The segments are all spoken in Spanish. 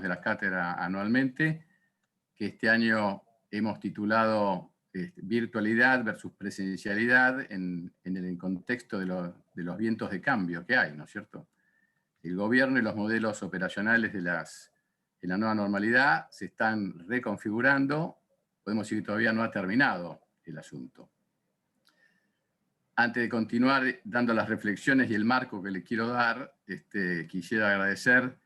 de la cátedra anualmente, que este año hemos titulado Virtualidad versus Presencialidad en el contexto de los vientos de cambio que hay, ¿no es cierto? El gobierno y los modelos operacionales de la nueva normalidad se están reconfigurando. Podemos decir que todavía no ha terminado el asunto. Antes de continuar dando las reflexiones y el marco que le quiero dar, quisiera agradecer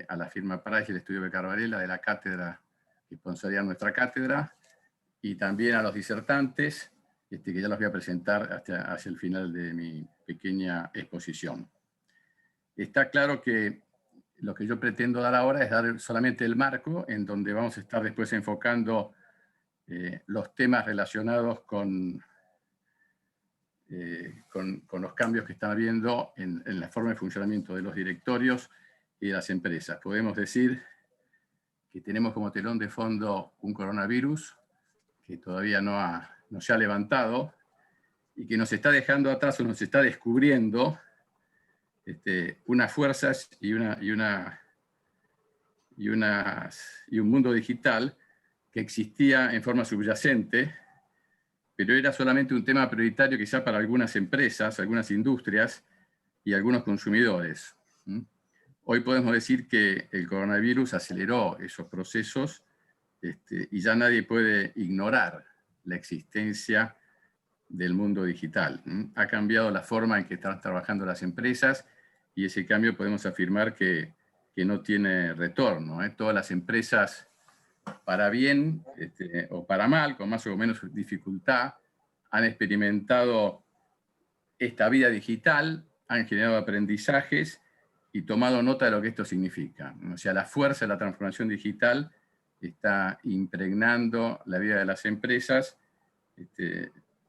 a la firma Price y el estudio Becar Varela de la cátedra que sponsoría nuestra cátedra, y también a los disertantes, que ya los voy a presentar hacia el final de mi pequeña exposición. Está claro que lo que yo pretendo dar ahora es dar solamente el marco, en donde vamos a estar después enfocando los temas relacionados con los cambios que están habiendo en la forma de funcionamiento de los directorios y de las empresas. Podemos decir que tenemos como telón de fondo un coronavirus que todavía no se ha levantado y que nos está dejando atrás o nos está descubriendo unas fuerzas y un mundo digital que existía en forma subyacente, pero era solamente un tema prioritario quizá para algunas empresas, algunas industrias y algunos consumidores. Hoy podemos decir que el coronavirus aceleró esos procesos y ya nadie puede ignorar la existencia del mundo digital. Ha cambiado la forma en que están trabajando las empresas y ese cambio podemos afirmar que no tiene retorno. Todas las empresas, para bien o para mal, con más o menos dificultad, han experimentado esta vida digital, han generado aprendizajes y tomado nota de lo que esto significa. O sea, la fuerza de la transformación digital está impregnando la vida de las empresas,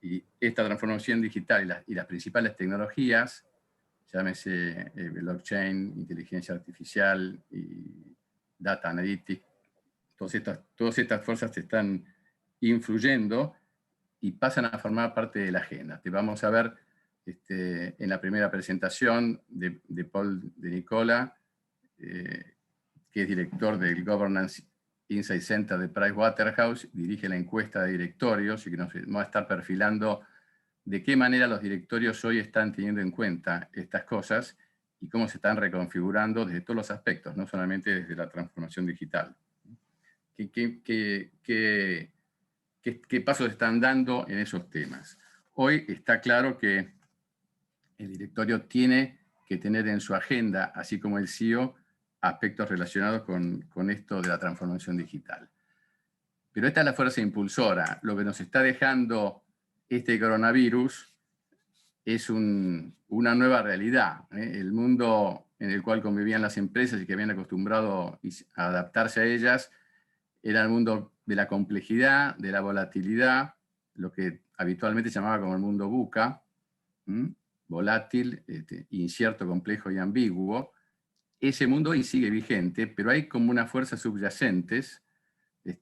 y esta transformación digital y las principales tecnologías, llámese blockchain, inteligencia artificial y data analytics, todas estas fuerzas están influyendo y pasan a formar parte de la agenda. Te vamos a ver en la primera presentación de Paul de Nicola, que es director del Governance Insight Center de Pricewaterhouse, dirige la encuesta de directorios y que nos va a estar perfilando de qué manera los directorios hoy están teniendo en cuenta estas cosas y cómo se están reconfigurando desde todos los aspectos, no solamente desde la transformación digital. ¿Qué pasos están dando en esos temas? Hoy está claro que el directorio tiene que tener en su agenda, así como el CEO, aspectos relacionados con esto de la transformación digital. Pero esta es la fuerza impulsora. Lo que nos está dejando este coronavirus es una nueva realidad. El mundo en el cual convivían las empresas y que habían acostumbrado a adaptarse a ellas era el mundo de la complejidad, de la volatilidad, lo que habitualmente se llamaba como el mundo VUCA, volátil, incierto, complejo y ambiguo. Ese mundo hoy sigue vigente, pero hay como unas fuerzas subyacentes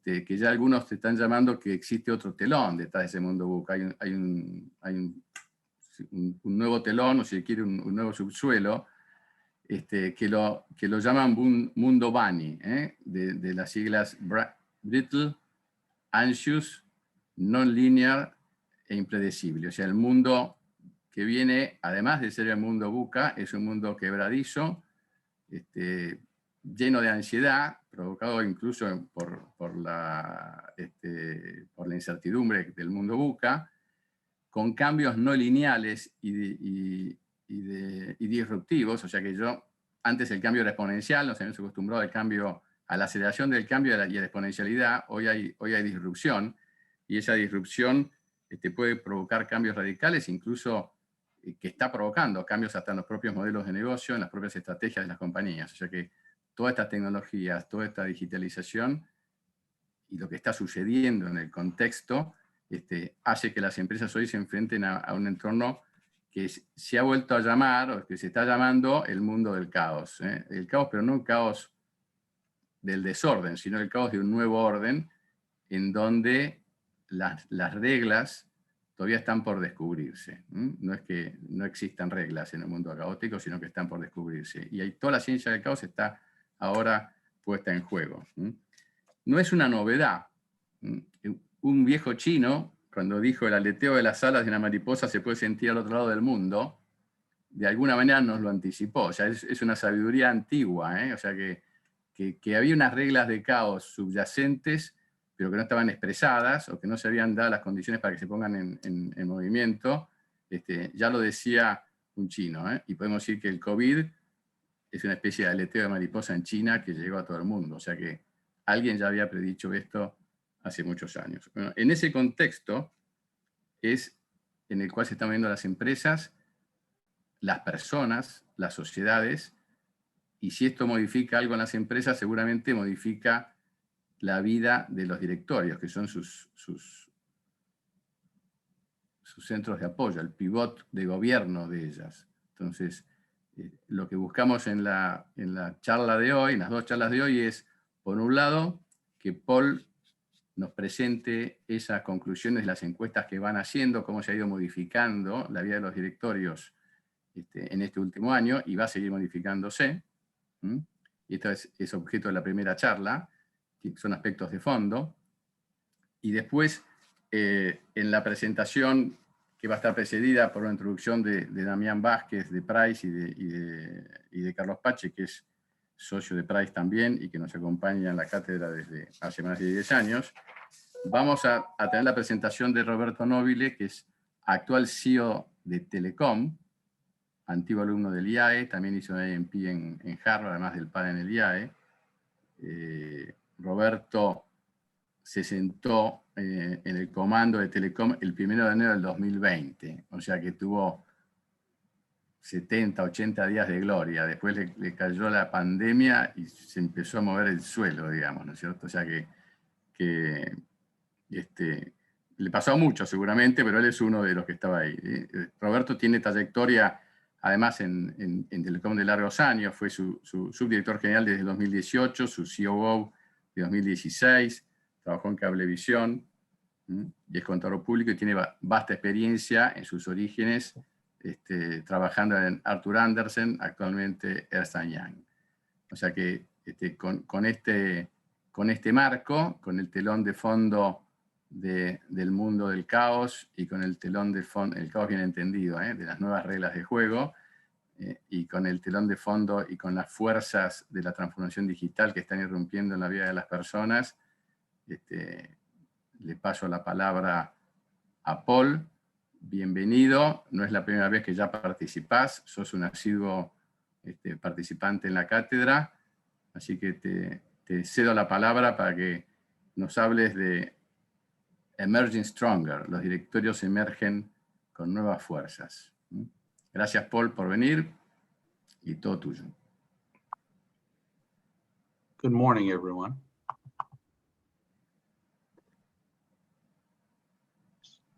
que ya algunos te están llamando que existe otro telón detrás de ese mundo VUCA. Hay un nuevo telón, o si quiere un nuevo subsuelo, que lo llaman mundo Bunny, de las siglas Brittle, Anxious, Non-Linear e Impredecible. O sea, el mundo que viene, además de ser el mundo VUCA, es un mundo quebradizo, lleno de ansiedad, provocado incluso por la incertidumbre del mundo VUCA, con cambios no lineales y disruptivos. O sea que antes el cambio era exponencial, nos habíamos acostumbrado a la aceleración del cambio y a la exponencialidad. Hoy hay disrupción, y esa disrupción puede provocar cambios radicales, incluso que está provocando cambios hasta en los propios modelos de negocio, en las propias estrategias de las compañías. O sea que todas estas tecnologías, toda esta digitalización y lo que está sucediendo en el contexto hace que las empresas hoy se enfrenten a un entorno que se ha vuelto a llamar, o que se está llamando, el mundo del caos. El caos, pero no un caos del desorden, sino el caos de un nuevo orden, en donde las reglas todavía están por descubrirse. No es que no existan reglas en el mundo caótico, sino que están por descubrirse. Y toda la ciencia del caos está ahora puesta en juego. No es una novedad. Un viejo chino, cuando dijo el aleteo de las alas de una mariposa se puede sentir al otro lado del mundo, de alguna manera nos lo anticipó. O sea, es una sabiduría antigua, o sea, que había unas reglas de caos subyacentes, pero que no estaban expresadas o que no se habían dado las condiciones para que se pongan en movimiento. Ya lo decía un chino, y podemos decir que el COVID es una especie de aleteo de mariposa en China que llegó a todo el mundo. O sea que alguien ya había predicho esto hace muchos años. Bueno, en ese contexto es en el cual se están viendo las empresas, las personas, las sociedades, y si esto modifica algo en las empresas, seguramente modifica la vida de los directorios, que son sus centros de apoyo, el pivot de gobierno de ellas. Entonces, lo que buscamos en la charla de hoy, en las dos charlas de hoy, es, por un lado, que Paul nos presente esas conclusiones de las encuestas que van haciendo, cómo se ha ido modificando la vida de los directorios en este último año, y va a seguir modificándose. Y esto es objeto de la primera charla, que son aspectos de fondo. Y después, en la presentación, que va a estar precedida por una introducción de Damián Vázquez de Price y de Carlos Pache, que es socio de Price también y que nos acompaña en la cátedra desde hace más de 10 años, vamos a tener la presentación de Roberto Nobile, que es actual CEO de Telecom, antiguo alumno del IAE, también hizo un AMP en Harvard, además del PAD en el IAE. Roberto se sentó en el comando de Telecom el 1 de enero del 2020, o sea que tuvo 70, 80 días de gloria. Después le cayó la pandemia y se empezó a mover el suelo, digamos, ¿no es cierto? O sea que le pasó mucho seguramente, pero él es uno de los que estaba ahí. Roberto tiene trayectoria, además, en Telecom de largos años. Fue su subdirector general desde 2018, su COO de 2016, trabajó en Cablevisión, y es contador público y tiene vasta experiencia en sus orígenes, trabajando en Arthur Andersen, actualmente Ernst & Young. O sea que con este marco, con el telón de fondo del mundo del caos y con el telón de fondo, el caos bien entendido, de las nuevas reglas de juego, y con el telón de fondo y con las fuerzas de la transformación digital que están irrumpiendo en la vida de las personas, le paso la palabra a Paul. Bienvenido, no es la primera vez que ya participás, sos un asiduo participante en la cátedra, así que te cedo la palabra para que nos hables de Emerging Stronger, los directorios emergen con nuevas fuerzas. Gracias, Paul, por venir, y todo tuyo. Good morning, everyone.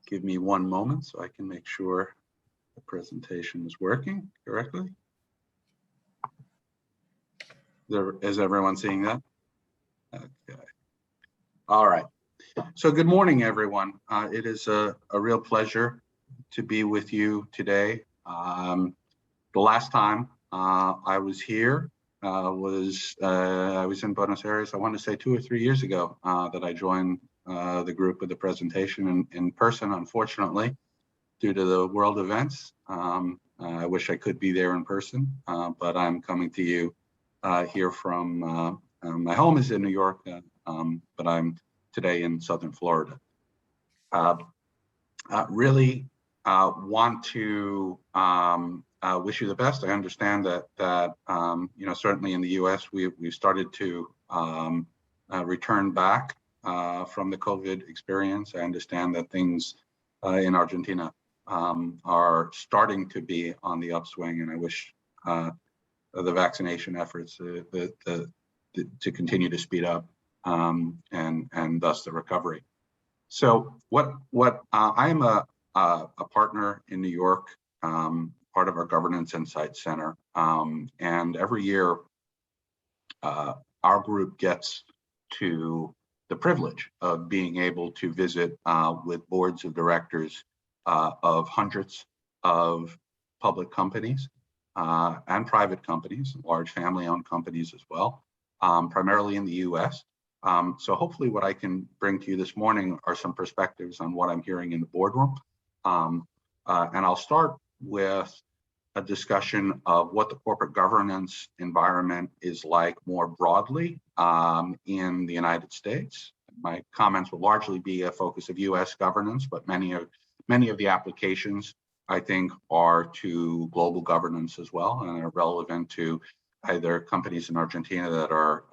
Give me one moment so I can make sure the presentation is working correctly. Is everyone seeing that? Okay. All right. So good morning, everyone. It is a real pleasure to be with you today. The last time I was here I was in Buenos Aires, I want to say 2 or 3 years ago, that I joined the group with the presentation in person. Unfortunately, due to the world events, I wish I could be there in person, but I'm coming to you here from my home is in New York, but I'm today in Southern Florida. Really want to wish you the best. I understand that you know, certainly in the U.S. we've started to return back from the COVID experience. I understand that things in Argentina are starting to be on the upswing, and I wish the vaccination efforts to continue to speed up, and thus the recovery. So I am a partner in New York, part of our Governance Insight Center, and every year our group gets to the privilege of being able to visit with boards of directors of hundreds of public companies and private companies, large family-owned companies as well, primarily in the US. So hopefully what I can bring to you this morning are some perspectives on what I'm hearing in the boardroom. And I'll start with a discussion of what the corporate governance environment is like more broadly in the United States. My comments will largely be a focus of US governance, but many of the applications I think are to global governance as well, and are relevant to either companies in Argentina that are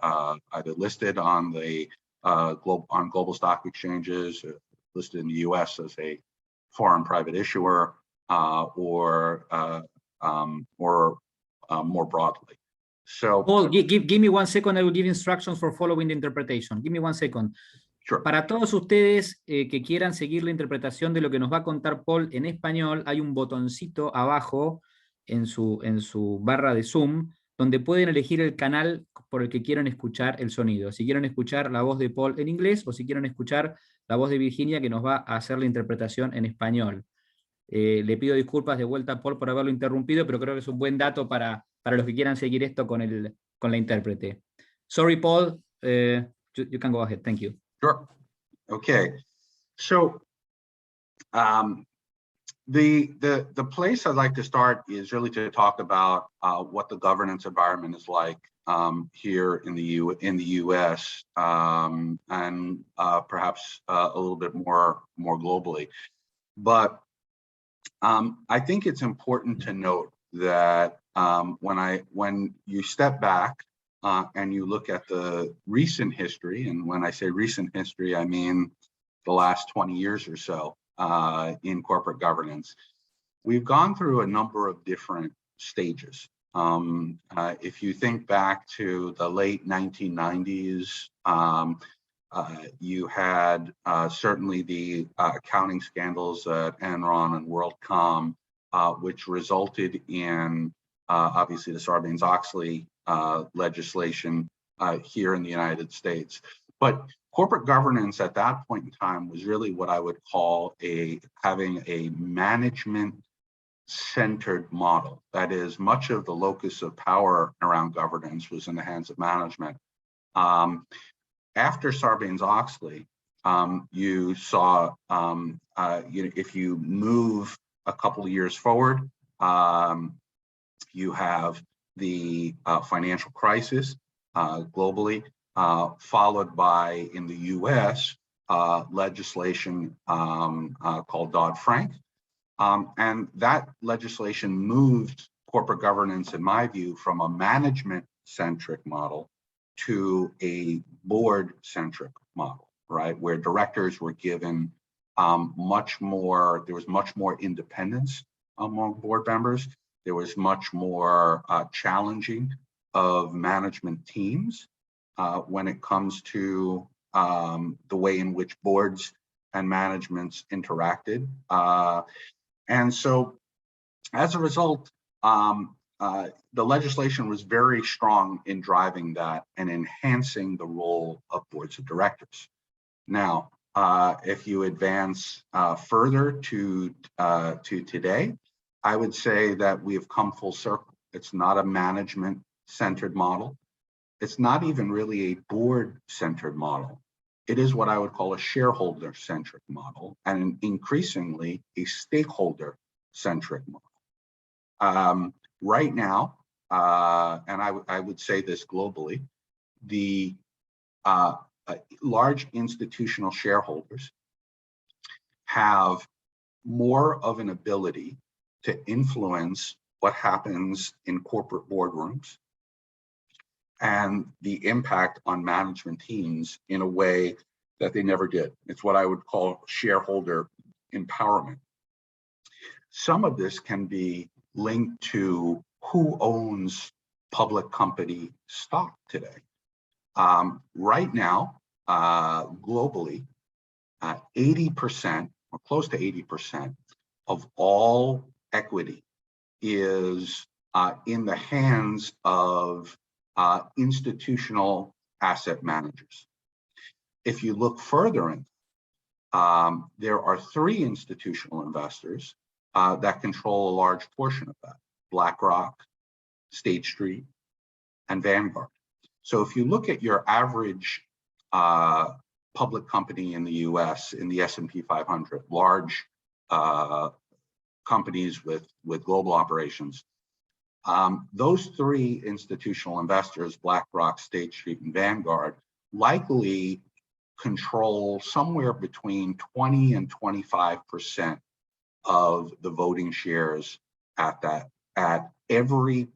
either listed on the global stock exchanges, listed in the US as a foreign private issuer, or more broadly. So, Paul, give me 1 second. I will give instructions for following the interpretation. Give me 1 second. Sure. Para todos ustedes que quieran seguir la interpretación de lo que nos va a contar Paul en español, hay un botoncito abajo en su barra de Zoom, donde pueden elegir el canal por el que quieran escuchar el sonido. Si quieren escuchar la voz de Paul en inglés, o si quieren escuchar la voz de Virginia, que nos va a hacer la interpretación en español. Le pido disculpas de vuelta a Paul por haberlo interrumpido, pero creo que es un buen dato para los que quieran seguir esto con la intérprete. Sorry, Paul. You can go ahead. Thank you. Sure. Okay. So the place I'd like to start is really to talk about what the governance environment is like here in the U.S. And perhaps a little bit more globally. But I think it's important to note that when you step back and you look at the recent history, and when I say recent history, I mean the last 20 years or so in corporate governance, we've gone through a number of different stages. If you think back to the late 1990s, you had certainly the accounting scandals at Enron and WorldCom, which resulted in obviously the Sarbanes-Oxley legislation here in the United States. But corporate governance at that point in time was really what I would call having a management-centered model. That is, much of the locus of power around governance was in the hands of management. After Sarbanes-Oxley, you saw, if you move a couple of years forward, you have the financial crisis globally, followed by, in the US, legislation called Dodd-Frank. And that legislation moved corporate governance, in my view, from a management-centric model to a board-centric model, right? Where directors were given there was much more independence among board members. There was much more challenging of management teams when it comes to the way in which boards and managements interacted. And so as a result, the legislation was very strong in driving that and enhancing the role of boards of directors. Now, if you advance further to today, I would say that we have come full circle. It's not a management-centered model. It's not even really a board-centered model. It is what I would call a shareholder-centric model, and increasingly a stakeholder-centric model. Right now, and I would say this globally, the large institutional shareholders have more of an ability to influence what happens in corporate boardrooms and the impact on management teams in a way that they never did. It's what I would call shareholder empowerment. Some of this can be linked to who owns public company stock today. Right now, globally, 80% or close to 80% of all equity is in the hands of institutional asset managers. If you look further in, there are 3 institutional investors that control a large portion of that: BlackRock, State Street, and Vanguard. So if you look at your average public company in the US, in the S&P 500, large companies with global operations, those three institutional investors, BlackRock, State Street, and Vanguard, likely control somewhere between 20 and 25% of the voting shares at every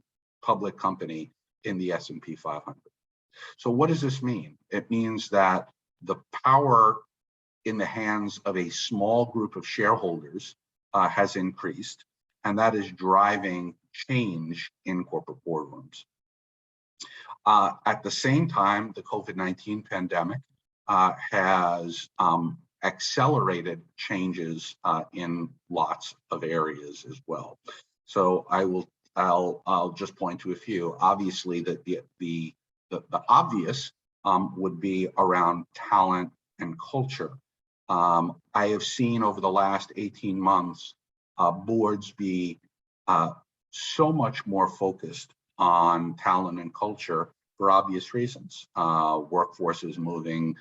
public company in the S&P 500. So what does this mean? It means that the power in the hands of a small group of shareholders has increased, and that is driving change in corporate boardrooms. At the same time, the COVID-19 pandemic has accelerated changes in lots of areas as well. So I'll just point to a few. Obviously, the obvious would be around talent and culture. I have seen over the last 18 months boards be so much more focused on talent and culture for obvious reasons. Workforces moving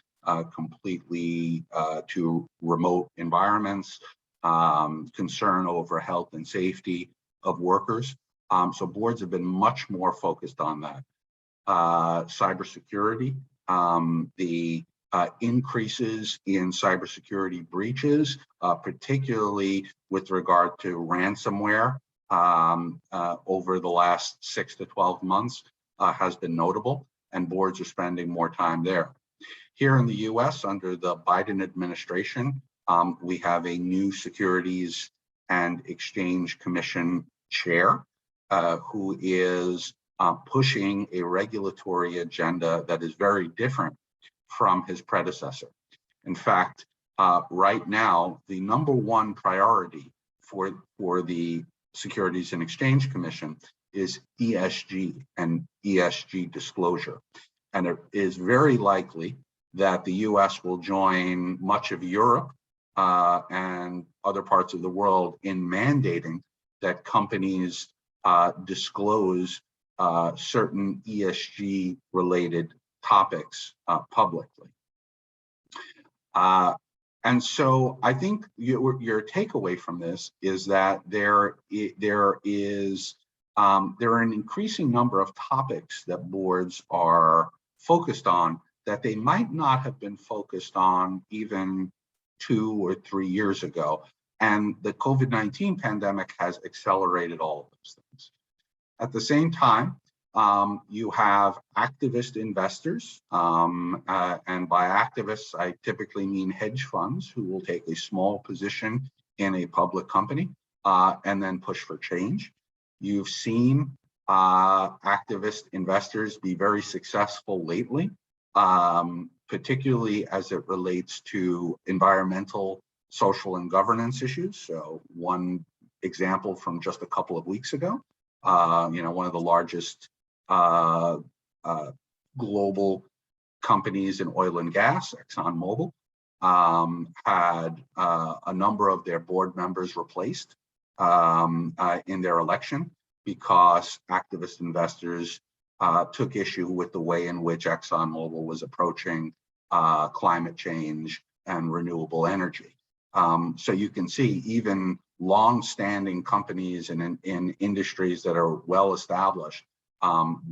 completely to remote environments, concern over health and safety of workers. So boards have been much more focused on that. Cybersecurity, the increases in cybersecurity breaches, particularly with regard to ransomware over the last 6 to 12 months has been notable, and boards are spending more time there. Here in the US, under the Biden administration, we have a new Securities and Exchange Commission chair who is pushing a regulatory agenda that is very different from his predecessor. In fact, right now, the #1 priority for the Securities and Exchange Commission is ESG and ESG disclosure. And it is very likely that the US will join much of Europe and other parts of the world in mandating that companies disclose certain ESG related topics publicly. And so I think your takeaway from this is that there are an increasing number of topics that boards are focused on that they might not have been focused on even 2 or 3 years ago. And the COVID-19 pandemic has accelerated all of those things. At the same time, you have activist investors, and by activists, I typically mean hedge funds who will take a small position in a public company and then push for change. You've seen activist investors be very successful lately, particularly as it relates to environmental, social, and governance issues. So one example from just a couple of weeks ago, one of the largest global companies in oil and gas, ExxonMobil, had a number of their board members replaced in their election because activist investors took issue with the way in which ExxonMobil was approaching climate change and renewable energy. So you can see even long-standing companies in industries that are well established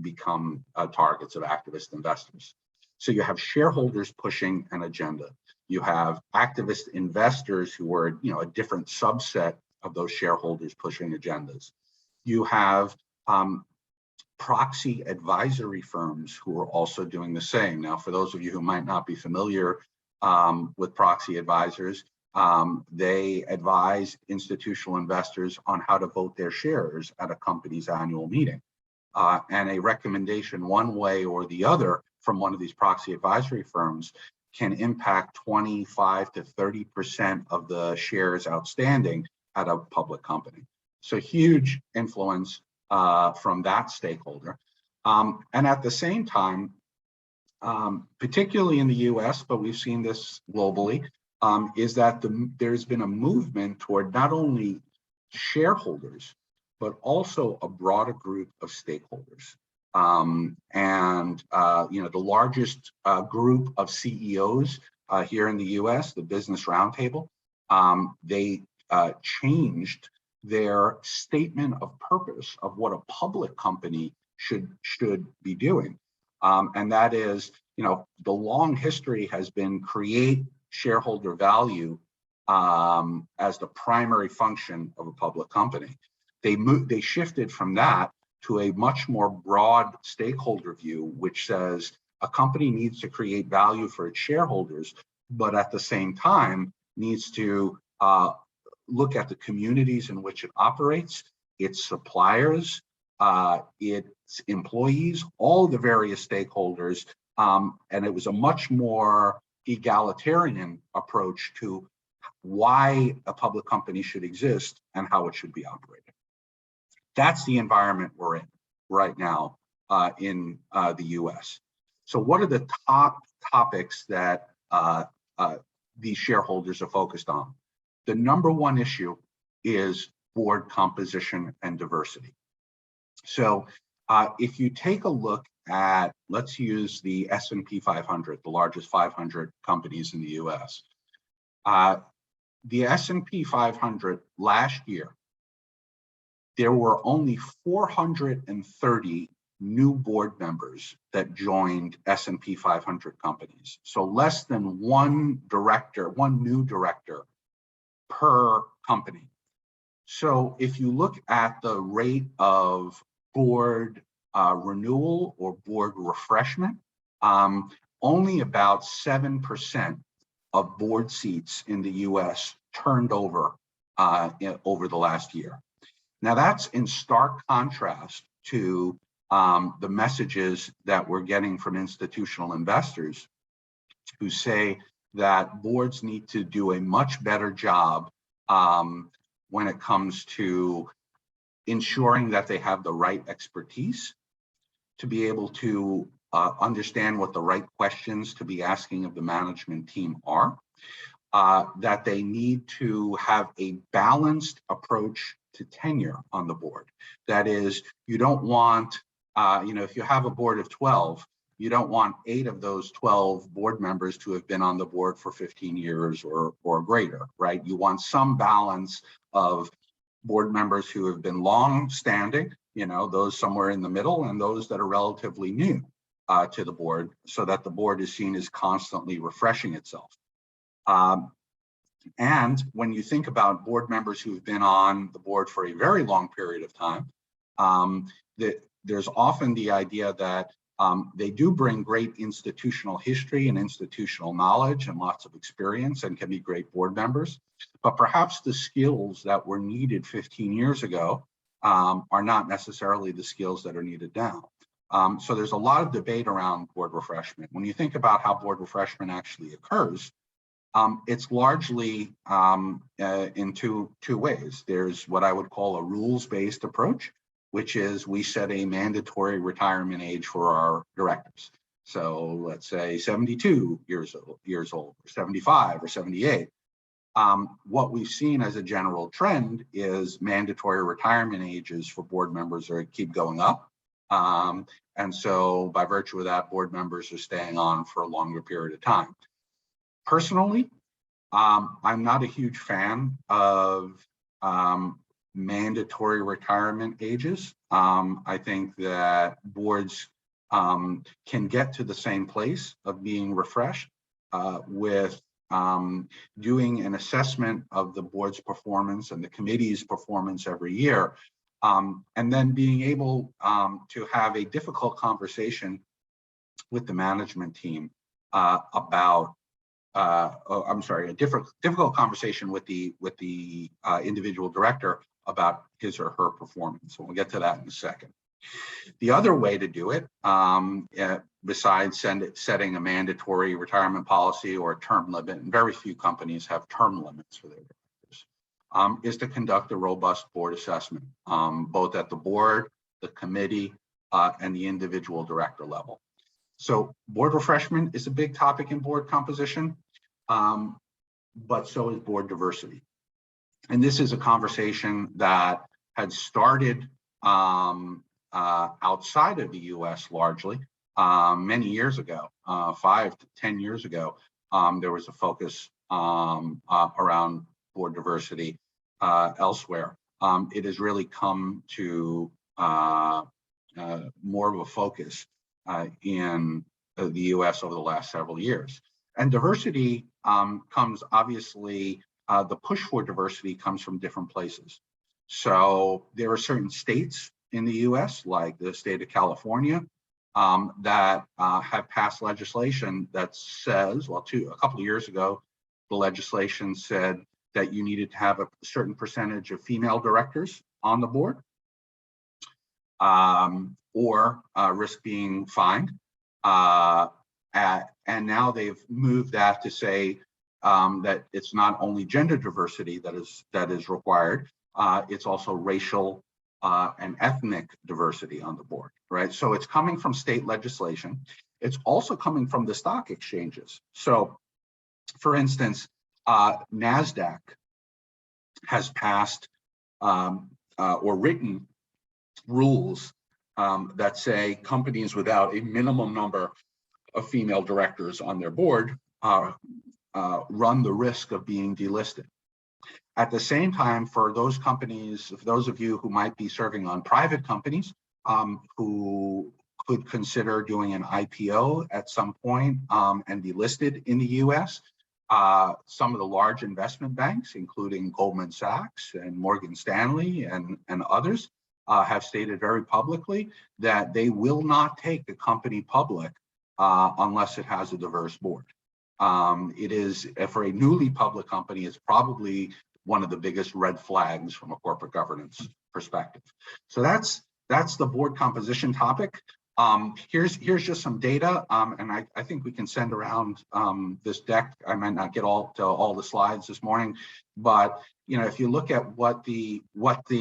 become targets of activist investors. So you have shareholders pushing an agenda. You have activist investors who are, a different subset of those shareholders pushing agendas. You have proxy advisory firms who are also doing the same. Now, for those of you who might not be familiar with proxy advisors, they advise institutional investors on how to vote their shares at a company's annual meeting. And a recommendation one way or the other from one of these proxy advisory firms can impact 25 to 30% of the shares outstanding at a public company. So huge influence from that stakeholder. And at the same time, particularly in the US, but we've seen this globally, is that there's been a movement toward not only shareholders, but also a broader group of stakeholders. The largest group of CEOs here in the US, the Business Roundtable, they changed their statement of purpose of what a public company should be doing. And that is, the long history has been create shareholder value as the primary function of a public company. They shifted from that to a much more broad stakeholder view, which says a company needs to create value for its shareholders, but at the same time needs to look at the communities in which it operates, its suppliers, its employees, all the various stakeholders, and it was a much more egalitarian approach to why a public company should exist and how it should be operated. That's the environment we're in right now in the US. So what are the top topics that these shareholders are focused on? The number one issue is board composition and diversity. So if you take a look at, let's use the S&P 500, the largest 500 companies in the US. The S&P 500 last year, there were only 430 new board members that joined S&P 500 companies. So less than one new director per company. So if you look at the rate of board renewal or board refreshment, only about 7% of board seats in the US turned over over the last year. Now that's in stark contrast to the messages that we're getting from institutional investors who say that boards need to do a much better job when it comes to ensuring that they have the right expertise to be able to understand what the right questions to be asking of the management team are, that they need to have a balanced approach to tenure on the board. That is, you don't want, if you have a board of 12, you don't want 8 of those 12 board members to have been on the board for 15 years or greater, right? You want some balance of board members who have been long-standing, those somewhere in the middle, and those that are relatively new to the board, so that the board is seen as constantly refreshing itself. And when you think about board members who've been on the board for a very long period of time, there's often the idea that they do bring great institutional history and institutional knowledge and lots of experience and can be great board members, but perhaps the skills that were needed 15 years ago are not necessarily the skills that are needed now. So there's a lot of debate around board refreshment. When you think about how board refreshment actually occurs, it's largely in two ways. There's what I would call a rules-based approach, which is we set a mandatory retirement age for our directors. So let's say 72 years old, or 75 or 78. What we've seen as a general trend is mandatory retirement ages for board members keep going up. And so by virtue of that, board members are staying on for a longer period of time. Personally, I'm not a huge fan of mandatory retirement ages. I think that boards can get to the same place of being refreshed with doing an assessment of the board's performance and the committee's performance every year, and then being able to have a difficult conversation with the management team about a difficult conversation with the individual director about his or her performance. So we'll get to that in a second. The other way to do it, besides setting a mandatory retirement policy or a term limit, and very few companies have term limits for their directors, is to conduct a robust board assessment, both at the board, the committee, and the individual director level. So board refreshment is a big topic in board composition, but so is board diversity. And this is a conversation that had started outside of the US largely. Many years ago, 5 to 10 years ago, there was a focus around board diversity elsewhere. It has really come to more of a focus in the US over the last several years. And diversity comes obviously, the push for diversity comes from different places. So there are certain states in the US, like the state of California, that have passed legislation that says, well, a couple of years ago, the legislation said that you needed to have a certain percentage of female directors on the board, or risk being fined. And now they've moved that to say that it's not only gender diversity that is required, it's also racial and ethnic diversity on the board, right? So it's coming from state legislation. It's also coming from the stock exchanges. So, for instance, NASDAQ has passed or written rules that say companies without a minimum number of female directors on their board run the risk of being delisted. At the same time, for those companies, for those of you who might be serving on private companies who could consider doing an IPO at some point and be listed in the US, some of the large investment banks, including Goldman Sachs and Morgan Stanley and others, have stated very publicly that they will not take the company public unless it has a diverse board. It is, for a newly public company, it's probably one of the biggest red flags from a corporate governance perspective. So that's the board composition topic. Here's just some data, and I think we can send around this deck. I might not get to all the slides this morning, but if you look at what the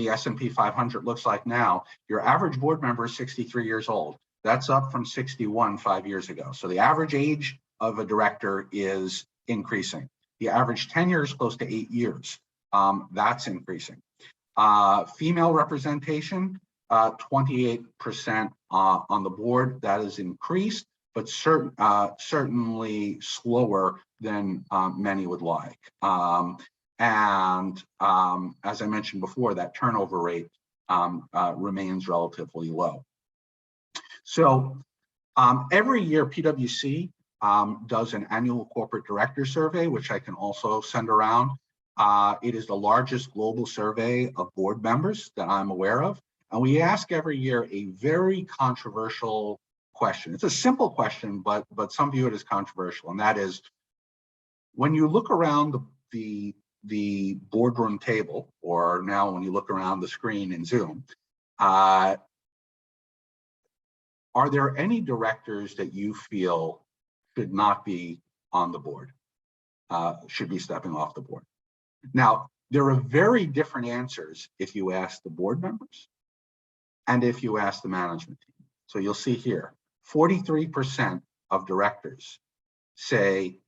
S&P 500 looks like now, your average board member is 63 years old. That's up from 61 5 years ago. So the average age of a director is increasing. The average tenure is close to 8 years. That's increasing. Female representation, 28% on the board. That is increased, but certainly slower than many would like. And as I mentioned before, that turnover rate remains relatively low. So every year, PwC does an annual corporate director survey, which I can also send around. It is the largest global survey of board members that I'm aware of. And we ask every year a very controversial question. It's a simple question, but some view it as controversial. And that is, when you look around the boardroom table, or now when you look around the screen in Zoom, are there any directors that you feel should not be on the board, should be stepping off the board? Now, there are very different answers if you ask the board members and if you ask the management team. So you'll see here, 43% of directors say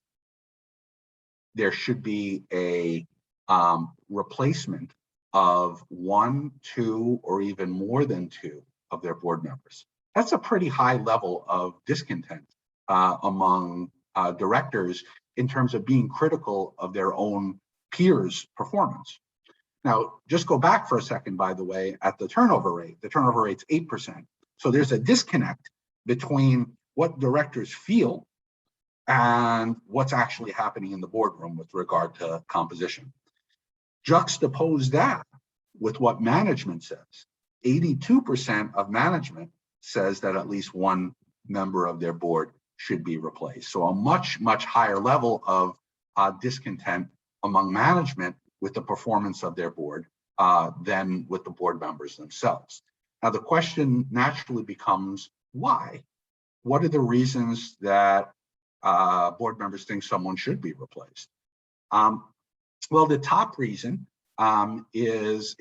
there should be a replacement of 1, 2, or even more than 2 of their board members. That's a pretty high level of discontent among directors in terms of being critical of their own peers' performance. Now, just go back for a second, by the way, at the turnover rate. The turnover rate's 8%. So there's a disconnect between what directors feel and what's actually happening in the boardroom with regard to composition. Juxtapose that with what management says. 82% of management says that at least one member of their board should be replaced. So a much, much higher level of discontent among management with the performance of their board than with the board members themselves. Now, the question naturally becomes, why? What are the reasons that board members think someone should be replaced? Well, the top reason is,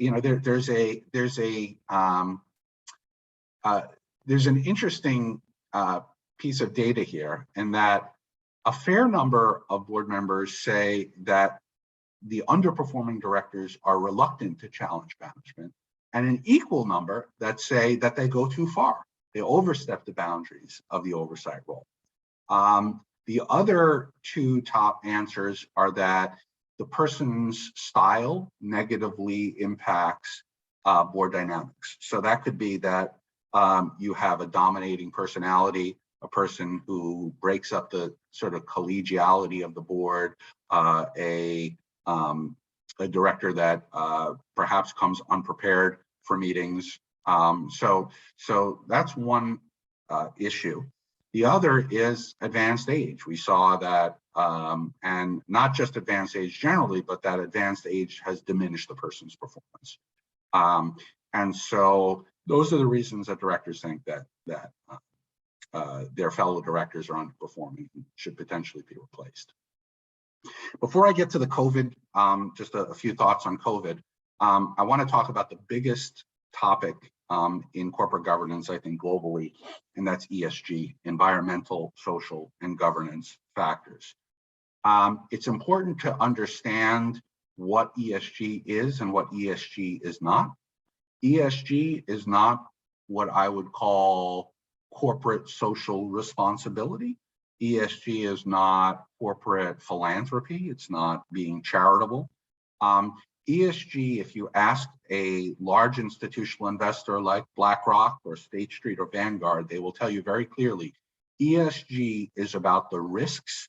there's an interesting piece of data here, in that a fair number of board members say that the underperforming directors are reluctant to challenge management, and an equal number that say that they go too far. They overstep the boundaries of the oversight role. The other two top answers are that the person's style negatively impacts board dynamics. So that could be that you have a dominating personality, a person who breaks up the sort of collegiality of the board, a director that perhaps comes unprepared for meetings. So that's one issue. The other is advanced age. We saw that, and not just advanced age generally, but that advanced age has diminished the person's performance. And so those are the reasons that directors think that their fellow directors are underperforming and should potentially be replaced. Before I get to the COVID, just a few thoughts on COVID. I want to talk about the biggest topic in corporate governance, I think globally, and that's ESG, environmental, social, and governance factors. It's important to understand what ESG is and what ESG is not. ESG is not what I would call corporate social responsibility. ESG is not corporate philanthropy. It's not being charitable. ESG, if you ask a large institutional investor like BlackRock or State Street or Vanguard, they will tell you very clearly, ESG is about the risks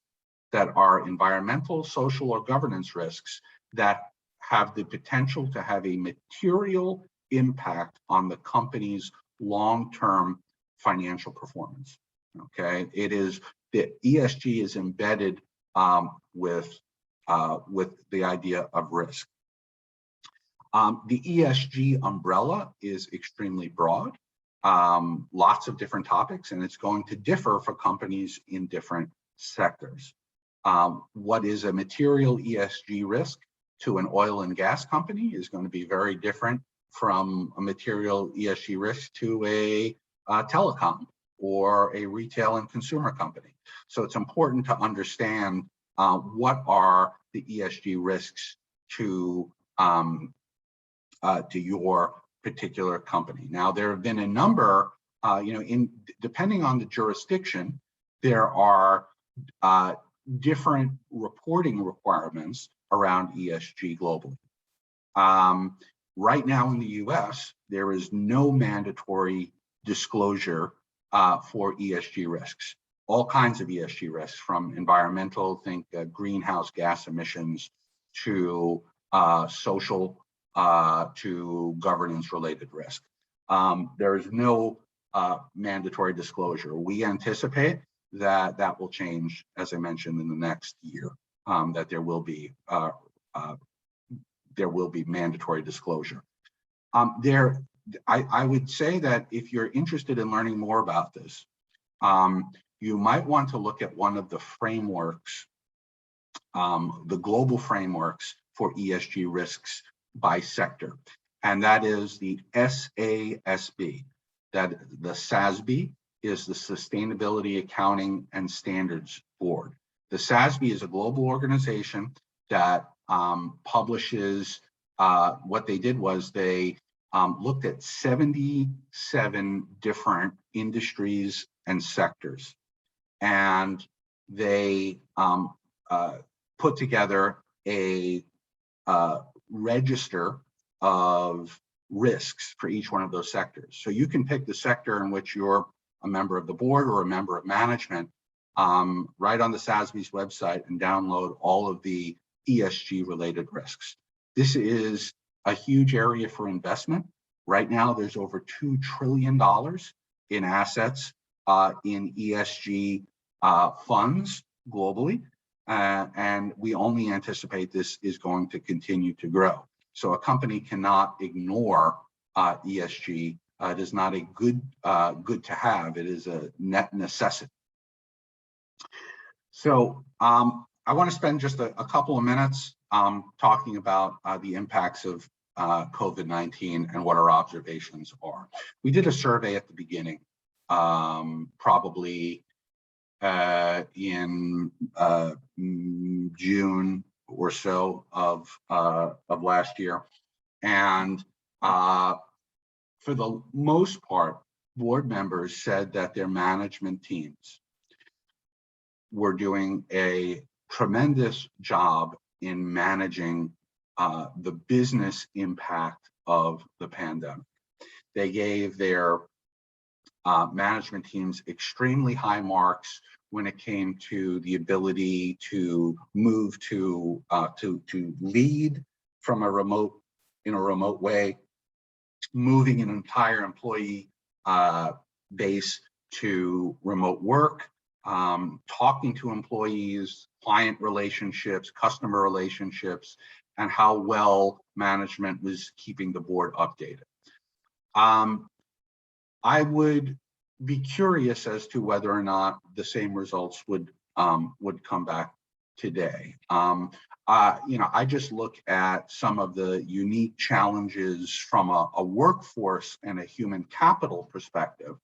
that are environmental, social, or governance risks that have the potential to have a material impact on the company's long-term financial performance. Okay, it is the ESG is embedded with the idea of risk. The ESG umbrella is extremely broad, lots of different topics, and it's going to differ for companies in different sectors. What is a material ESG risk to an oil and gas company is going to be very different from a material ESG risk to a telecom or a retail and consumer company. So it's important to understand what are the ESG risks to your particular company. Now, there have been a number, depending on the jurisdiction, there are different reporting requirements around ESG globally. Right now in the US, there is no mandatory disclosure for ESG risks. All kinds of ESG risks, from environmental, think greenhouse gas emissions, to social, to governance related risk. There is no mandatory disclosure. We anticipate that that will change, as I mentioned, in the next year, that there will be mandatory disclosure. I would say that if you're interested in learning more about this, you might want to look at one of the frameworks, the global frameworks for ESG risks by sector, and that is the SASB. That the SASB is the Sustainability Accounting and Standards Board. The SASB is a global organization that publishes, what they did was they looked at 77 different industries and sectors, and they put together a register of risks for each one of those sectors. So you can pick the sector in which you're a member of the board or a member of management, right on the SASB's website, and download all of the ESG related risks. This is a huge area for investment. Right now, there's over $2 trillion in assets in ESG funds globally, and we only anticipate this is going to continue to grow. So a company cannot ignore ESG. It is not a good to have. It is a net necessity. So I want to spend just a couple of minutes talking about the impacts of COVID-19 and what our observations are. We did a survey at the beginning, probably in June or so of last year, and for the most part, board members said that their management teams were doing a tremendous job in managing the business impact of the pandemic. They gave their management teams extremely high marks when it came to the ability to move to lead from a remote way, moving an entire employee base to remote work, talking to employees, client relationships, customer relationships, and how well management was keeping the board updated. I would be curious as to whether or not the same results would come back today. I just look at some of the unique challenges from a workforce and a human capital perspective.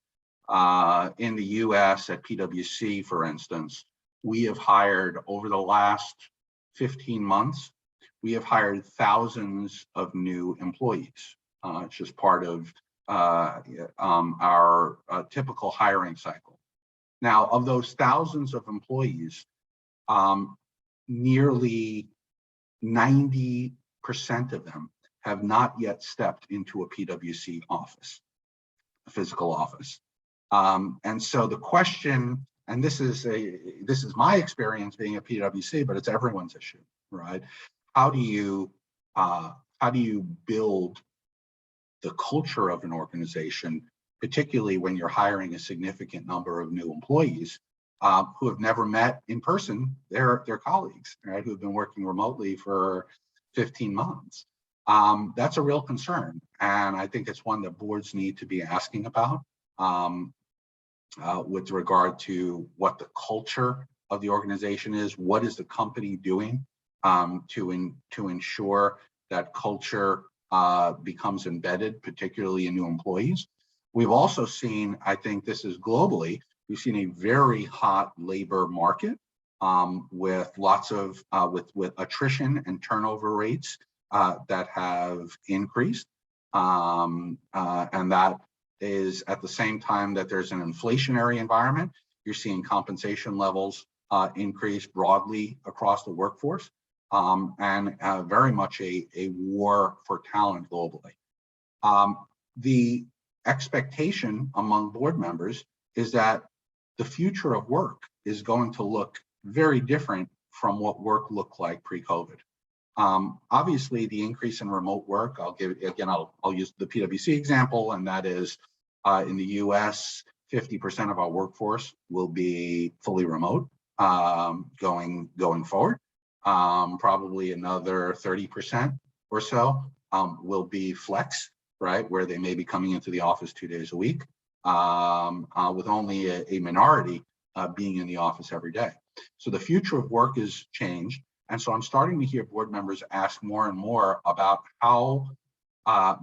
In the US at PwC, for instance, we have hired over the last 15 months, we have hired thousands of new employees. It's just part of our typical hiring cycle. Now, of those thousands of employees, nearly 90% of them have not yet stepped into a PwC office, a physical office. And so the question, and this is my experience being at PwC, but it's everyone's issue, right? How do you build the culture of an organization, particularly when you're hiring a significant number of new employees who have never met in person their colleagues, right? Who've been working remotely for 15 months. That's a real concern. And I think it's one that boards need to be asking about with regard to what the culture of the organization is. What is the company doing to ensure that culture becomes embedded, particularly in new employees? We've also seen, I think this is globally, we've seen a very hot labor market with lots of, with attrition and turnover rates that have increased. And that is at the same time that there's an inflationary environment. You're seeing compensation levels increase broadly across the workforce. And very much a war for talent globally. The expectation among board members is that the future of work is going to look very different from what work looked like pre-COVID. Obviously, the increase in remote work, I'll use the PwC example, and that is in the US, 50% of our workforce will be fully remote going forward. Probably another 30% or so will be flex, right, where they may be coming into the office 2 days a week, with only a minority being in the office every day. So the future of work is changed. And so I'm starting to hear board members ask more and more about how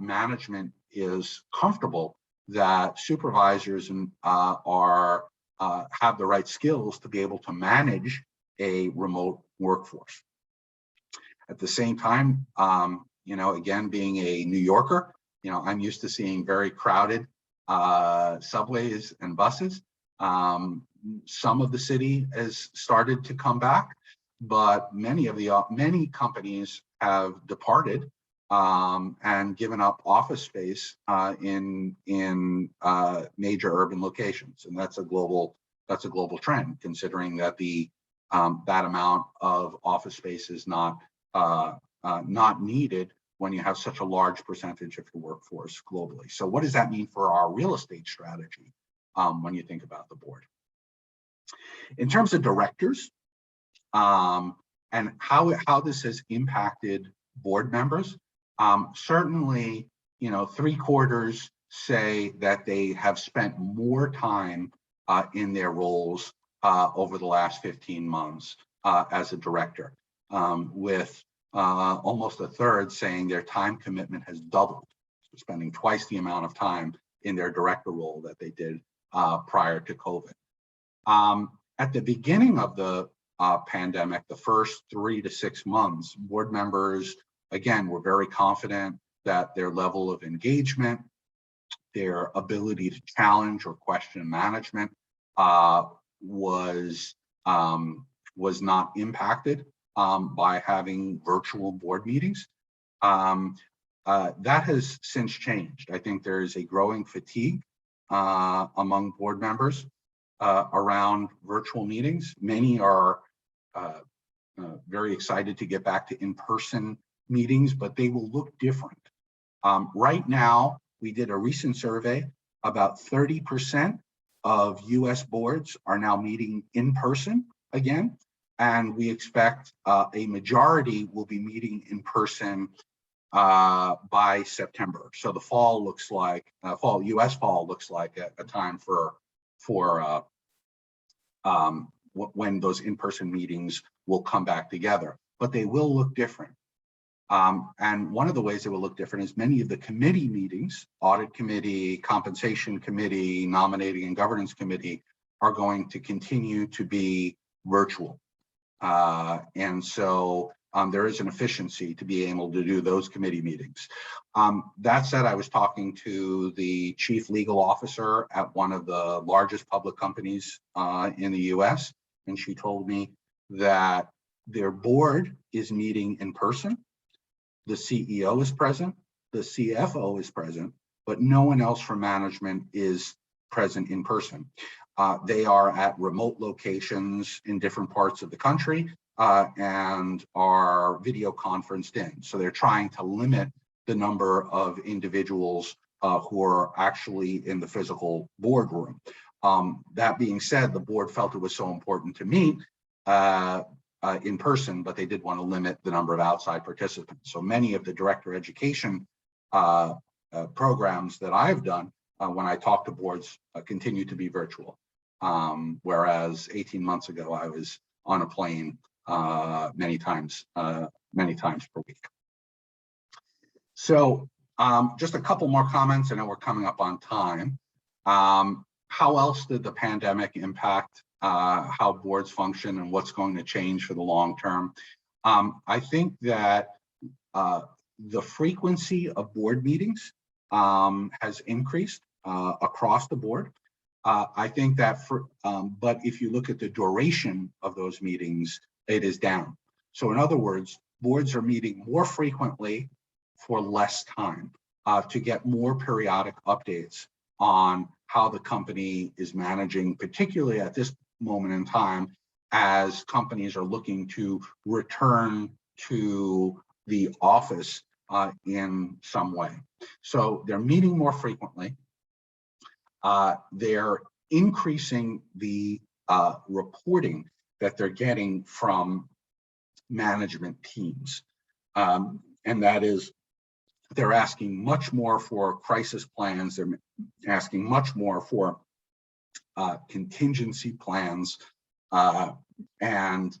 management is comfortable that supervisors have the right skills to be able to manage a remote workforce. At the same time, again, being a New Yorker, I'm used to seeing very crowded subways and buses. Some of the city has started to come back, but many companies have departed and given up office space in major urban locations, and that's a global trend, considering that that amount of office space is not needed when you have such a large percentage of the workforce globally. So what does that mean for our real estate strategy when you think about the board? In terms of directors and how this has impacted board members, certainly, 3/4 say that they have spent more time in their roles over the last 15 months as a director, with almost 1/3 saying their time commitment has doubled, so spending twice the amount of time in their director role that they did prior to COVID. At the beginning of the pandemic, the first 3 to 6 months, board members, again, were very confident that their level of engagement their ability to challenge or question management was not impacted by having virtual board meetings. That has since changed. I think there is a growing fatigue among board members around virtual meetings. Many are very excited to get back to in-person meetings, but they will look different. Right now, we did a recent survey, about 30% of US boards are now meeting in person again, and we expect a majority will be meeting in person by September. So the fall looks like, US fall looks like a time for when those in-person meetings will come back together, but they will look different. And one of the ways it will look different is many of the committee meetings, audit committee, compensation committee, nominating and governance committee, are going to continue to be virtual. And so there is an efficiency to be able to do those committee meetings. That said, I was talking to the chief legal officer at one of the largest public companies in the US, and she told me that their board is meeting in person. The CEO is present, the CFO is present, but no one else from management is present in person. They are at remote locations in different parts of the country and are video conferenced in. So they're trying to limit the number of individuals who are actually in the physical boardroom. That being said, the board felt it was so important to meet in person, but they did want to limit the number of outside participants. So many of the director education programs that I've done when I talk to boards continue to be virtual. Whereas 18 months ago, I was on a plane many times per week. So just a couple more comments. I know we're coming up on time. How else did the pandemic impact how boards function and what's going to change for the long term? I think that the frequency of board meetings has increased across the board. I think that but if you look at the duration of those meetings, it is down. So in other words, boards are meeting more frequently for less time to get more periodic updates on how the company is managing, particularly at this moment in time, as companies are looking to return to the office in some way. So they're meeting more frequently. They're increasing the reporting that they're getting from management teams. And that is, they're asking much more for crisis plans. They're asking much more for contingency plans and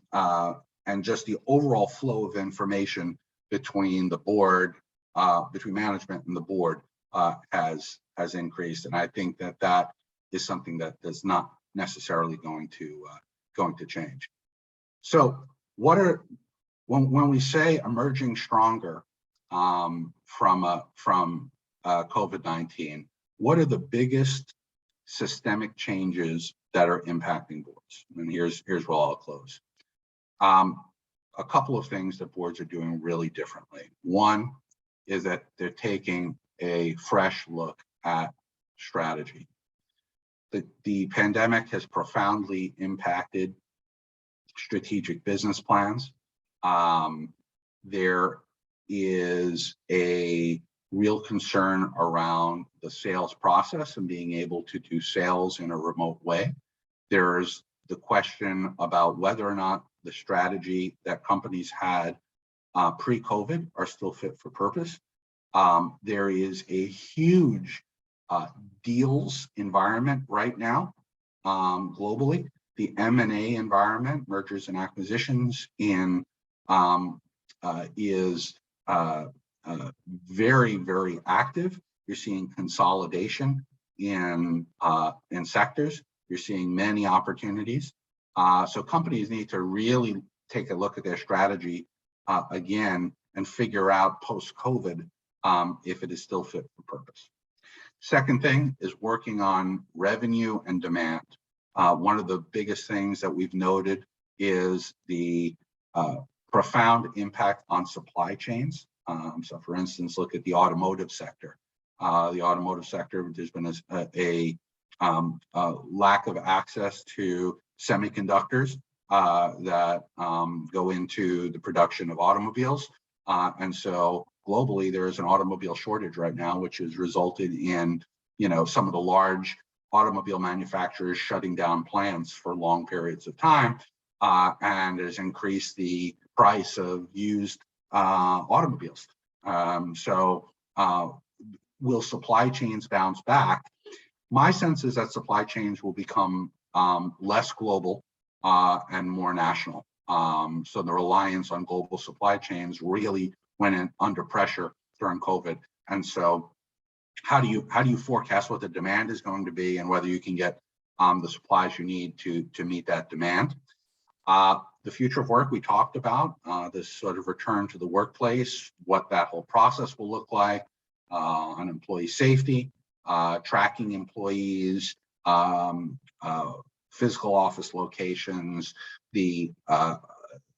just the overall flow of information between the board, between management and the board has increased. And I think that that is something that is not necessarily going to change. So what are, when we say emerging stronger from COVID-19, what are the biggest systemic changes that are impacting boards? And here's where I'll close. A couple of things that boards are doing really differently. One is that they're taking a fresh look at strategy. The pandemic has profoundly impacted strategic business plans. There is a real concern around the sales process and being able to do sales in a remote way. There's the question about whether or not the strategy that companies had pre-COVID are still fit for purpose. There is a huge deals environment right now globally. The M&A environment, mergers and acquisitions, is very, very active. You're seeing consolidation in sectors. You're seeing many opportunities. So companies need to really take a look at their strategy again and figure out post-COVID if it is still fit for purpose. Second thing is working on revenue and demand. One of the biggest things that we've noted is the profound impact on supply chains. So for instance, look at the automotive sector. The automotive sector, there's been a lack of access to semiconductors that go into the production of automobiles. And so globally, there is an automobile shortage right now, which has resulted in, some of the large automobile manufacturers shutting down plants for long periods of time, and has increased the price of used automobiles. Will supply chains bounce back? My sense is that supply chains will become less global and more national. So the reliance on global supply chains really went under pressure during COVID. And so how do you forecast what the demand is going to be and whether you can get the supplies you need to meet that demand? The future of work we talked about, this sort of return to the workplace, what that whole process will look like, on employee safety, tracking employees, physical office locations, the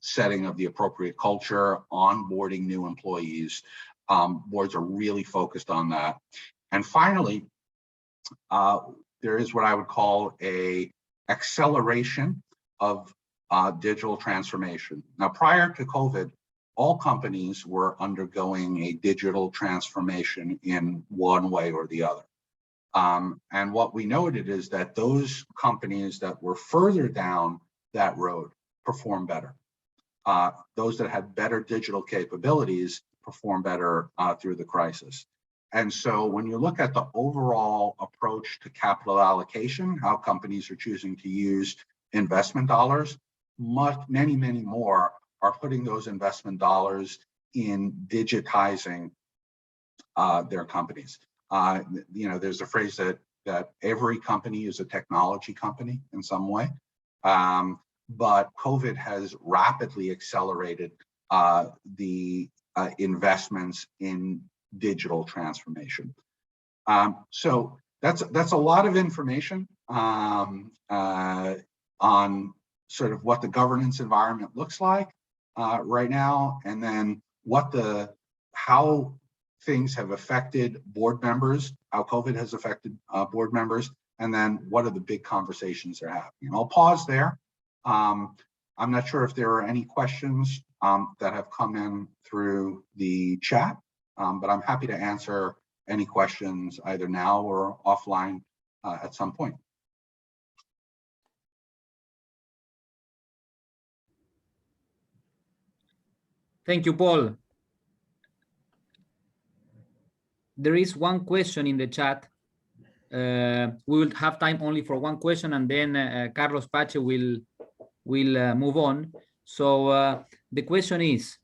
setting of the appropriate culture, onboarding new employees. Boards are really focused on that. And finally, there is what I would call a acceleration of digital transformation. Now, prior to COVID, all companies were undergoing a digital transformation in one way or the other. And what we noted is that those companies that were further down that road perform better. Those that had better digital capabilities perform better through the crisis. And so when you look at the overall approach to capital allocation, how companies are choosing to use investment dollars, many more are putting those investment dollars in digitizing their companies. There's a phrase that every company is a technology company in some way, but COVID has rapidly accelerated the investments in digital transformation. So that's a lot of information on sort of what the governance environment looks like right now, and then how things have affected board members, how COVID has affected board members, and then what are the big conversations they're having. And I'll pause there. I'm not sure if there are any questions that have come in through the chat, but I'm happy to answer any questions either now or offline at some point. Thank you, Paul. There is one question in the chat. We will have time only for one question, and then Carlos Pache will move on. So the question is,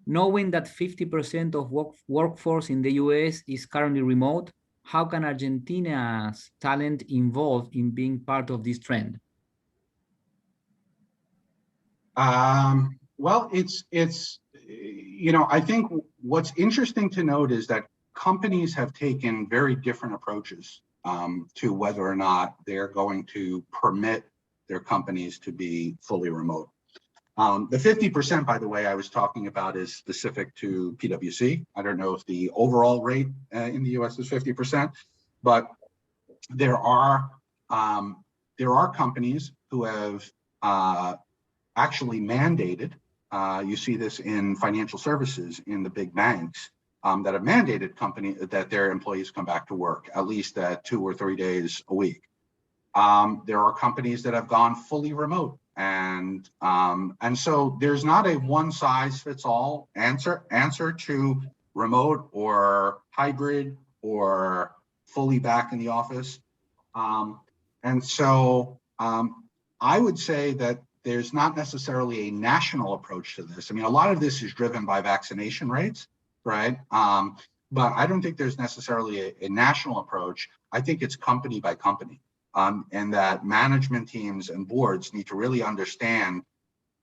knowing that 50% of workforce in the US is currently remote, how can Argentina's talent involve in being part of this trend? Well, I think what's interesting to note is that companies have taken very different approaches to whether or not they're going to permit their companies to be fully remote. The 50%, by the way, I was talking about is specific to PwC. I don't know if the overall rate in the US is 50%, but there are companies who have actually mandated, you see this in financial services in the big banks, that have mandated that their employees come back to work at least 2 or 3 days a week. There are companies that have gone fully remote, and so there's not a one-size-fits-all answer to remote or hybrid or fully back in the office. And so I would say that there's not necessarily a national approach to this. I mean, a lot of this is driven by vaccination rates, right? But I don't think there's necessarily a national approach. I think it's company by company, and that management teams and boards need to really understand,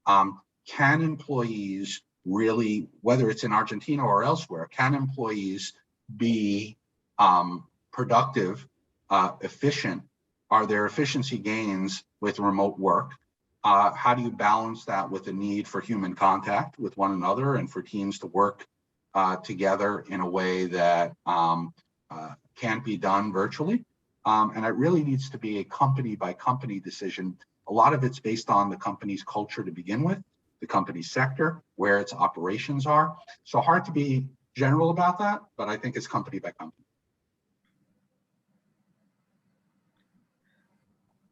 can employees really, whether it's in Argentina or elsewhere, can employees be productive, efficient? Are there efficiency gains with remote work? How do you balance that with the need for human contact with one another and for teams to work together in a way that can't be done virtually? And it really needs to be a company by company decision. A lot of it's based on the company's culture to begin with, the company's sector, where its operations are. So hard to be general about that, but I think it's company by company.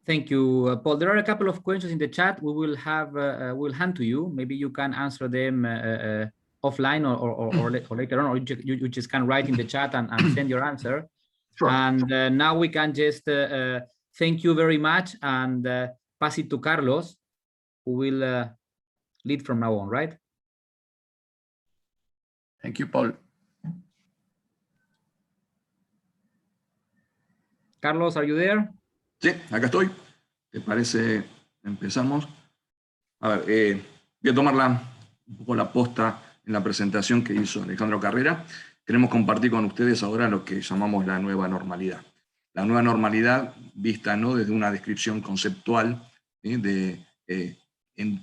Thank you, Paul. There are a couple of questions in the chat. We will have, we'll hand to you. Maybe you can answer them offline or later on, or you just can write in the chat and send your answer. Sure. And now we can just thank you very much and pass it to Carlos, who will lead from now on, right? Thank you, Paul. Carlos, are you there? Sí, acá estoy. ¿Te parece? Empezamos. A ver, voy a tomar un poco la posta en la presentación que hizo Alejandro Carrera. Queremos compartir con ustedes ahora lo que llamamos la nueva normalidad. La nueva normalidad vista no desde una descripción conceptual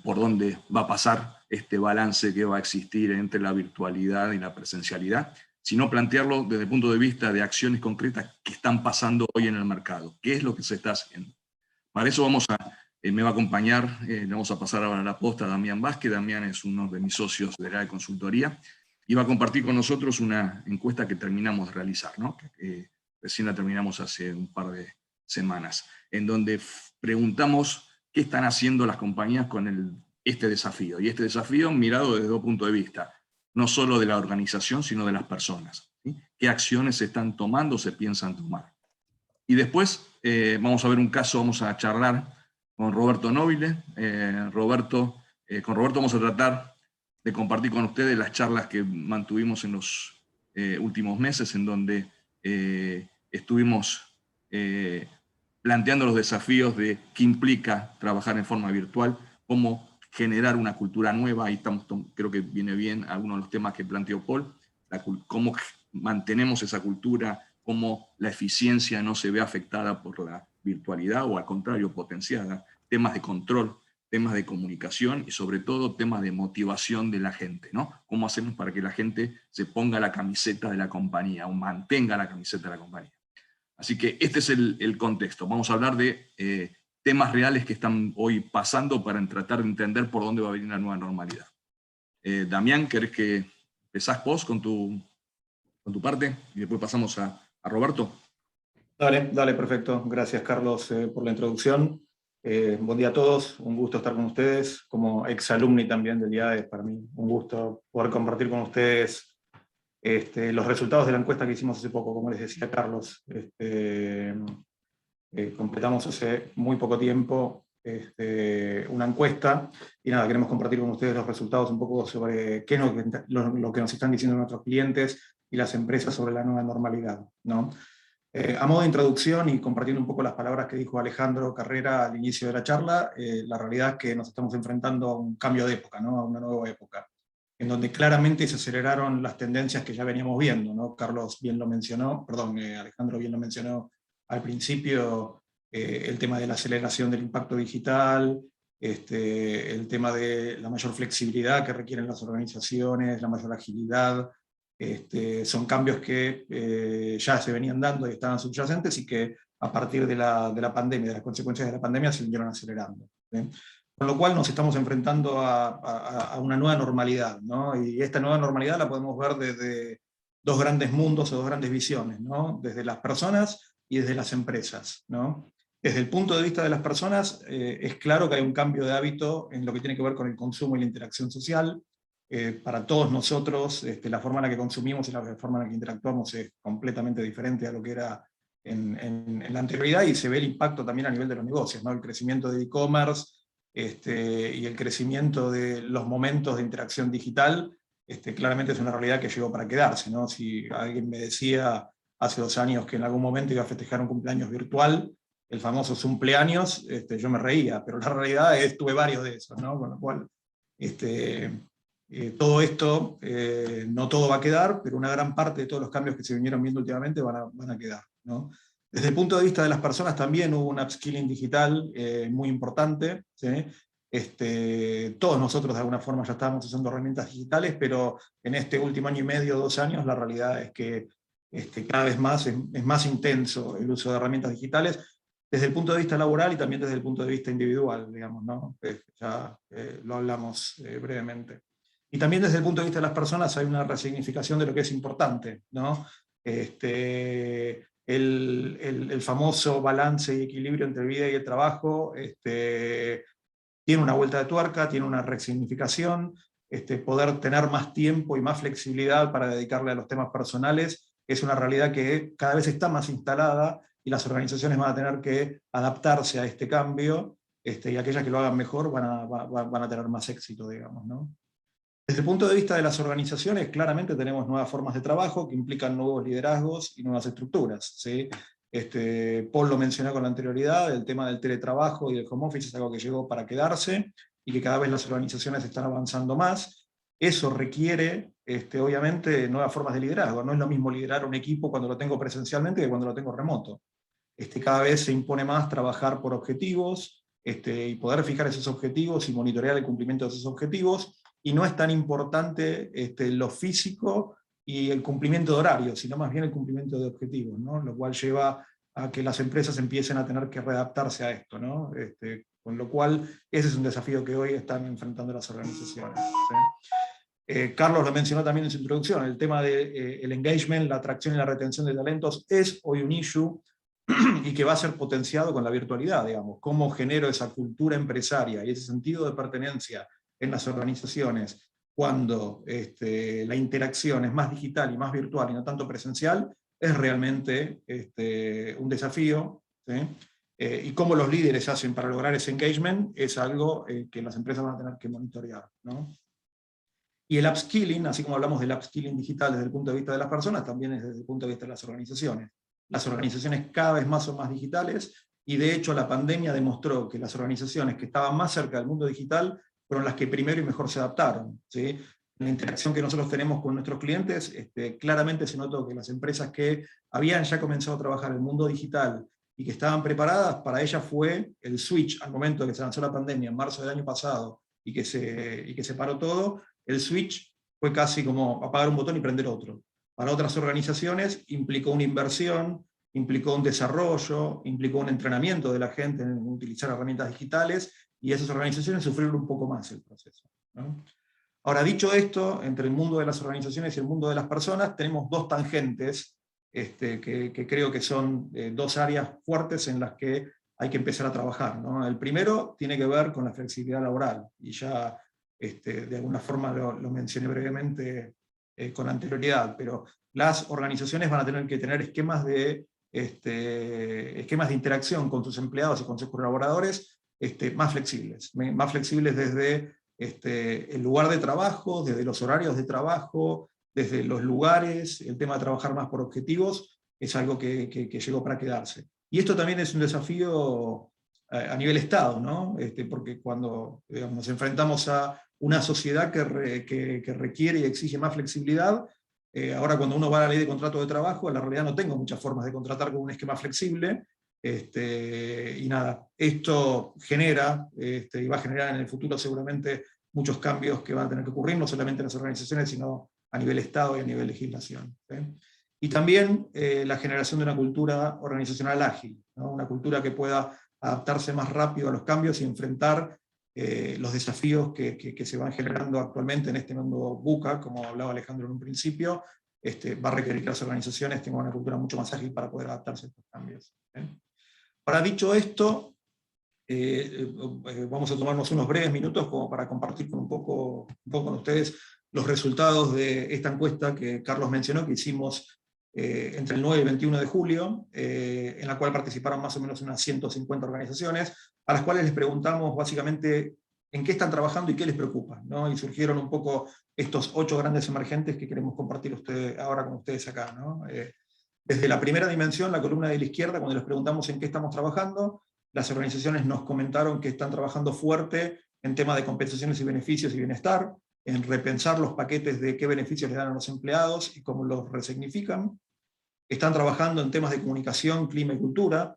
por dónde va a pasar este balance que va a existir entre la virtualidad y la presencialidad, sino plantearlo desde el punto de vista de acciones concretas que están pasando hoy en el mercado. ¿Qué es lo que se está haciendo? Para eso me va a acompañar, le vamos a pasar ahora la posta a Damián Vázquez. Damián es uno de mis socios de la consultoría, y va a compartir con nosotros una encuesta que terminamos de realizar, ¿no? Que recién la terminamos hace un par de semanas, en donde preguntamos qué están haciendo las compañías con este desafío. Y este desafío mirado desde dos puntos de vista, no solo de la organización, sino de las personas, ¿sí? ¿Qué acciones se están tomando o se piensan tomar? Y después vamos a ver un caso, vamos a charlar con Roberto Nobile. Con Roberto vamos a tratar de compartir con ustedes las charlas que mantuvimos en los últimos meses, en donde estuvimos planteando los desafíos de qué implica trabajar en forma virtual, cómo generar una cultura nueva. Ahí creo que viene bien algunos de los temas que planteó Paul, cómo mantenemos esa cultura, cómo la eficiencia no se ve afectada por la virtualidad o al contrario potenciada, temas de control, temas de comunicación y sobre todo temas de motivación de la gente, ¿no? ¿Cómo hacemos para que la gente se ponga la camiseta de la compañía o mantenga la camiseta de la compañía? Así que este es el contexto. Vamos a hablar de temas reales que están hoy pasando para tratar de entender por dónde va a venir la nueva normalidad. Damián, ¿querés que empezás vos con tu parte? Y después pasamos a Roberto. Dale, perfecto. Gracias, Carlos, por la introducción. Buen día a todos, un gusto estar con ustedes. Como exalumni también del IAE, para mí un gusto poder compartir con ustedes los resultados de la encuesta que hicimos hace poco, como les decía Carlos. Completamos hace muy poco tiempo una encuesta, y nada, queremos compartir con ustedes los resultados un poco sobre qué es lo que nos están diciendo nuestros clientes y las empresas sobre la nueva normalidad, ¿no? A modo de introducción y compartiendo un poco las palabras que dijo Alejandro Carrera al inicio de la charla, la realidad es que nos estamos enfrentando a un cambio de época, ¿no? A una nueva época, en donde claramente se aceleraron las tendencias que ya veníamos viendo, ¿no? Alejandro bien lo mencionó al principio, el tema de la aceleración del impacto digital, el tema de la mayor flexibilidad que requieren las organizaciones, la mayor agilidad. Son cambios que ya se venían dando y estaban subyacentes, y que a partir de la pandemia, de las consecuencias de la pandemia, se vinieron acelerando, ¿sí? Con lo cual nos estamos enfrentando a una nueva normalidad, ¿no? Y esta nueva normalidad la podemos ver desde dos grandes mundos o dos grandes visiones, ¿no? Desde las personas y desde las empresas, ¿no? Desde el punto de vista de las personas, es claro que hay un cambio de hábito en lo que tiene que ver con el consumo y la interacción social. Para todos nosotros, la forma en la que consumimos y la forma en la que interactuamos es completamente diferente a lo que era en la anterioridad, y se ve el impacto también a nivel de los negocios, ¿no? El crecimiento de e-commerce y el crecimiento de los momentos de interacción digital, claramente es una realidad que llegó para quedarse, ¿no? Si alguien me decía hace 2 años que en algún momento iba a festejar un cumpleaños virtual, el famoso cumpleaños, yo me reía, pero la realidad es tuve varios de esos, ¿no? Con lo cual, Todo esto, no todo va a quedar, pero una gran parte de todos los cambios que se vinieron viendo últimamente van a quedar, ¿no? Desde el punto de vista de las personas también hubo un upskilling digital muy importante, ¿sí? Todos nosotros de alguna forma ya estábamos usando herramientas digitales, pero en este último año y medio, 2 años, la realidad es que cada vez más es más intenso el uso de herramientas digitales, desde el punto de vista laboral y también desde el punto de vista individual, digamos, ¿no? Ya lo hablamos brevemente. Y también desde el punto de vista de las personas hay una resignificación de lo que es importante, ¿no? El famoso balance y equilibrio entre vida y el trabajo tiene una vuelta de tuerca, tiene una resignificación, poder tener más tiempo y más flexibilidad para dedicarle a los temas personales es una realidad que cada vez está más instalada y las organizaciones van a tener que adaptarse a este cambio y aquellas que lo hagan mejor van a tener más éxito, digamos, ¿no? Desde el punto de vista de las organizaciones, claramente tenemos nuevas formas de trabajo que implican nuevos liderazgos y nuevas estructuras, ¿sí? Paul lo mencionó con la anterioridad, el tema del teletrabajo y del home office es algo que llegó para quedarse y que cada vez las organizaciones están avanzando más. Eso requiere, obviamente, nuevas formas de liderazgo. No es lo mismo liderar un equipo cuando lo tengo presencialmente que cuando lo tengo remoto. Cada vez se impone más trabajar por objetivos y poder fijar esos objetivos y monitorear el cumplimiento de esos objetivos, y no es tan importante lo físico y el cumplimiento de horarios, sino más bien el cumplimiento de objetivos, ¿no? Lo cual lleva a que las empresas empiecen a tener que readaptarse a esto, ¿no? Con lo cual ese es un desafío que hoy están enfrentando las organizaciones, ¿sí? Carlos lo mencionó también en su introducción, el tema del engagement, la atracción y la retención de talentos es hoy un issue y que va a ser potenciado con la virtualidad, digamos. Cómo genero esa cultura empresaria y ese sentido de pertenencia en las organizaciones cuando la interacción es más digital y más virtual y no tanto presencial, es realmente un desafío, ¿sí? Y cómo los líderes hacen para lograr ese engagement es algo que las empresas van a tener que monitorear, ¿no? Y el upskilling, así como hablamos del upskilling digital desde el punto de vista de las personas, también es desde el punto de vista de las organizaciones. Las organizaciones cada vez más son más digitales, y de hecho la pandemia demostró que las organizaciones que estaban más cerca del mundo digital fueron las que primero y mejor se adaptaron, ¿sí? En la interacción que nosotros tenemos con nuestros clientes, claramente se notó que las empresas que habían ya comenzado a trabajar en el mundo digital y que estaban preparadas, para ellas fue el switch al momento de que se lanzó la pandemia en marzo del año pasado y que se paró todo, el switch fue casi como apagar un botón y prender otro. Para otras organizaciones implicó una inversión, implicó un desarrollo, implicó un entrenamiento de la gente en utilizar herramientas digitales, y esas organizaciones sufrieron un poco más el proceso, ¿no? Ahora, dicho esto, entre el mundo de las organizaciones y el mundo de las personas, tenemos dos tangentes que creo que son dos áreas fuertes en las que hay que empezar a trabajar, ¿no? El primero tiene que ver con la flexibilidad laboral, y ya de alguna forma lo mencioné brevemente con anterioridad, pero las organizaciones van a tener que tener esquemas de interacción con sus empleados y con sus colaboradores más flexibles desde el lugar de trabajo, desde los horarios de trabajo, desde los lugares. El tema de trabajar más por objetivos es algo que llegó para quedarse. Y esto también es un desafío a nivel Estado, ¿no? Porque cuando nos enfrentamos a una sociedad que requiere y exige más flexibilidad, ahora cuando uno va a la ley de contrato de trabajo, en la realidad no tengo muchas formas de contratar con un esquema flexible, y nada, esto genera, y va a generar en el futuro seguramente muchos cambios que van a tener que ocurrir, no solamente en las organizaciones, sino a nivel Estado y a nivel legislación, ¿sí? Y también la generación de una cultura organizacional ágil, ¿no? Una cultura que pueda adaptarse más rápido a los cambios y enfrentar los desafíos que se van generando actualmente en este mundo VUCA, como hablaba Alejandro en un principio. Va a requerir que las organizaciones tengan una cultura mucho más ágil para poder adaptarse a estos cambios, ¿sí? Ahora, dicho esto, vamos a tomarnos unos breves minutos como para compartir un poco con ustedes los resultados de esta encuesta que Carlos mencionó, que hicimos entre el 9 y el 21 de julio, en la cual participaron más o menos unas 150 organizaciones, a las cuales les preguntamos básicamente en qué están trabajando y qué les preocupa, ¿no? Y surgieron un poco estos 8 grandes emergentes que queremos compartir ahora con ustedes acá, ¿no? Desde la primera dimensión, la columna de la izquierda, cuando les preguntamos en qué estamos trabajando, las organizaciones nos comentaron que están trabajando fuerte en temas de compensaciones y beneficios y bienestar, en repensar los paquetes de qué beneficios le dan a los empleados y cómo los resignifican. Están trabajando en temas de comunicación, clima y cultura.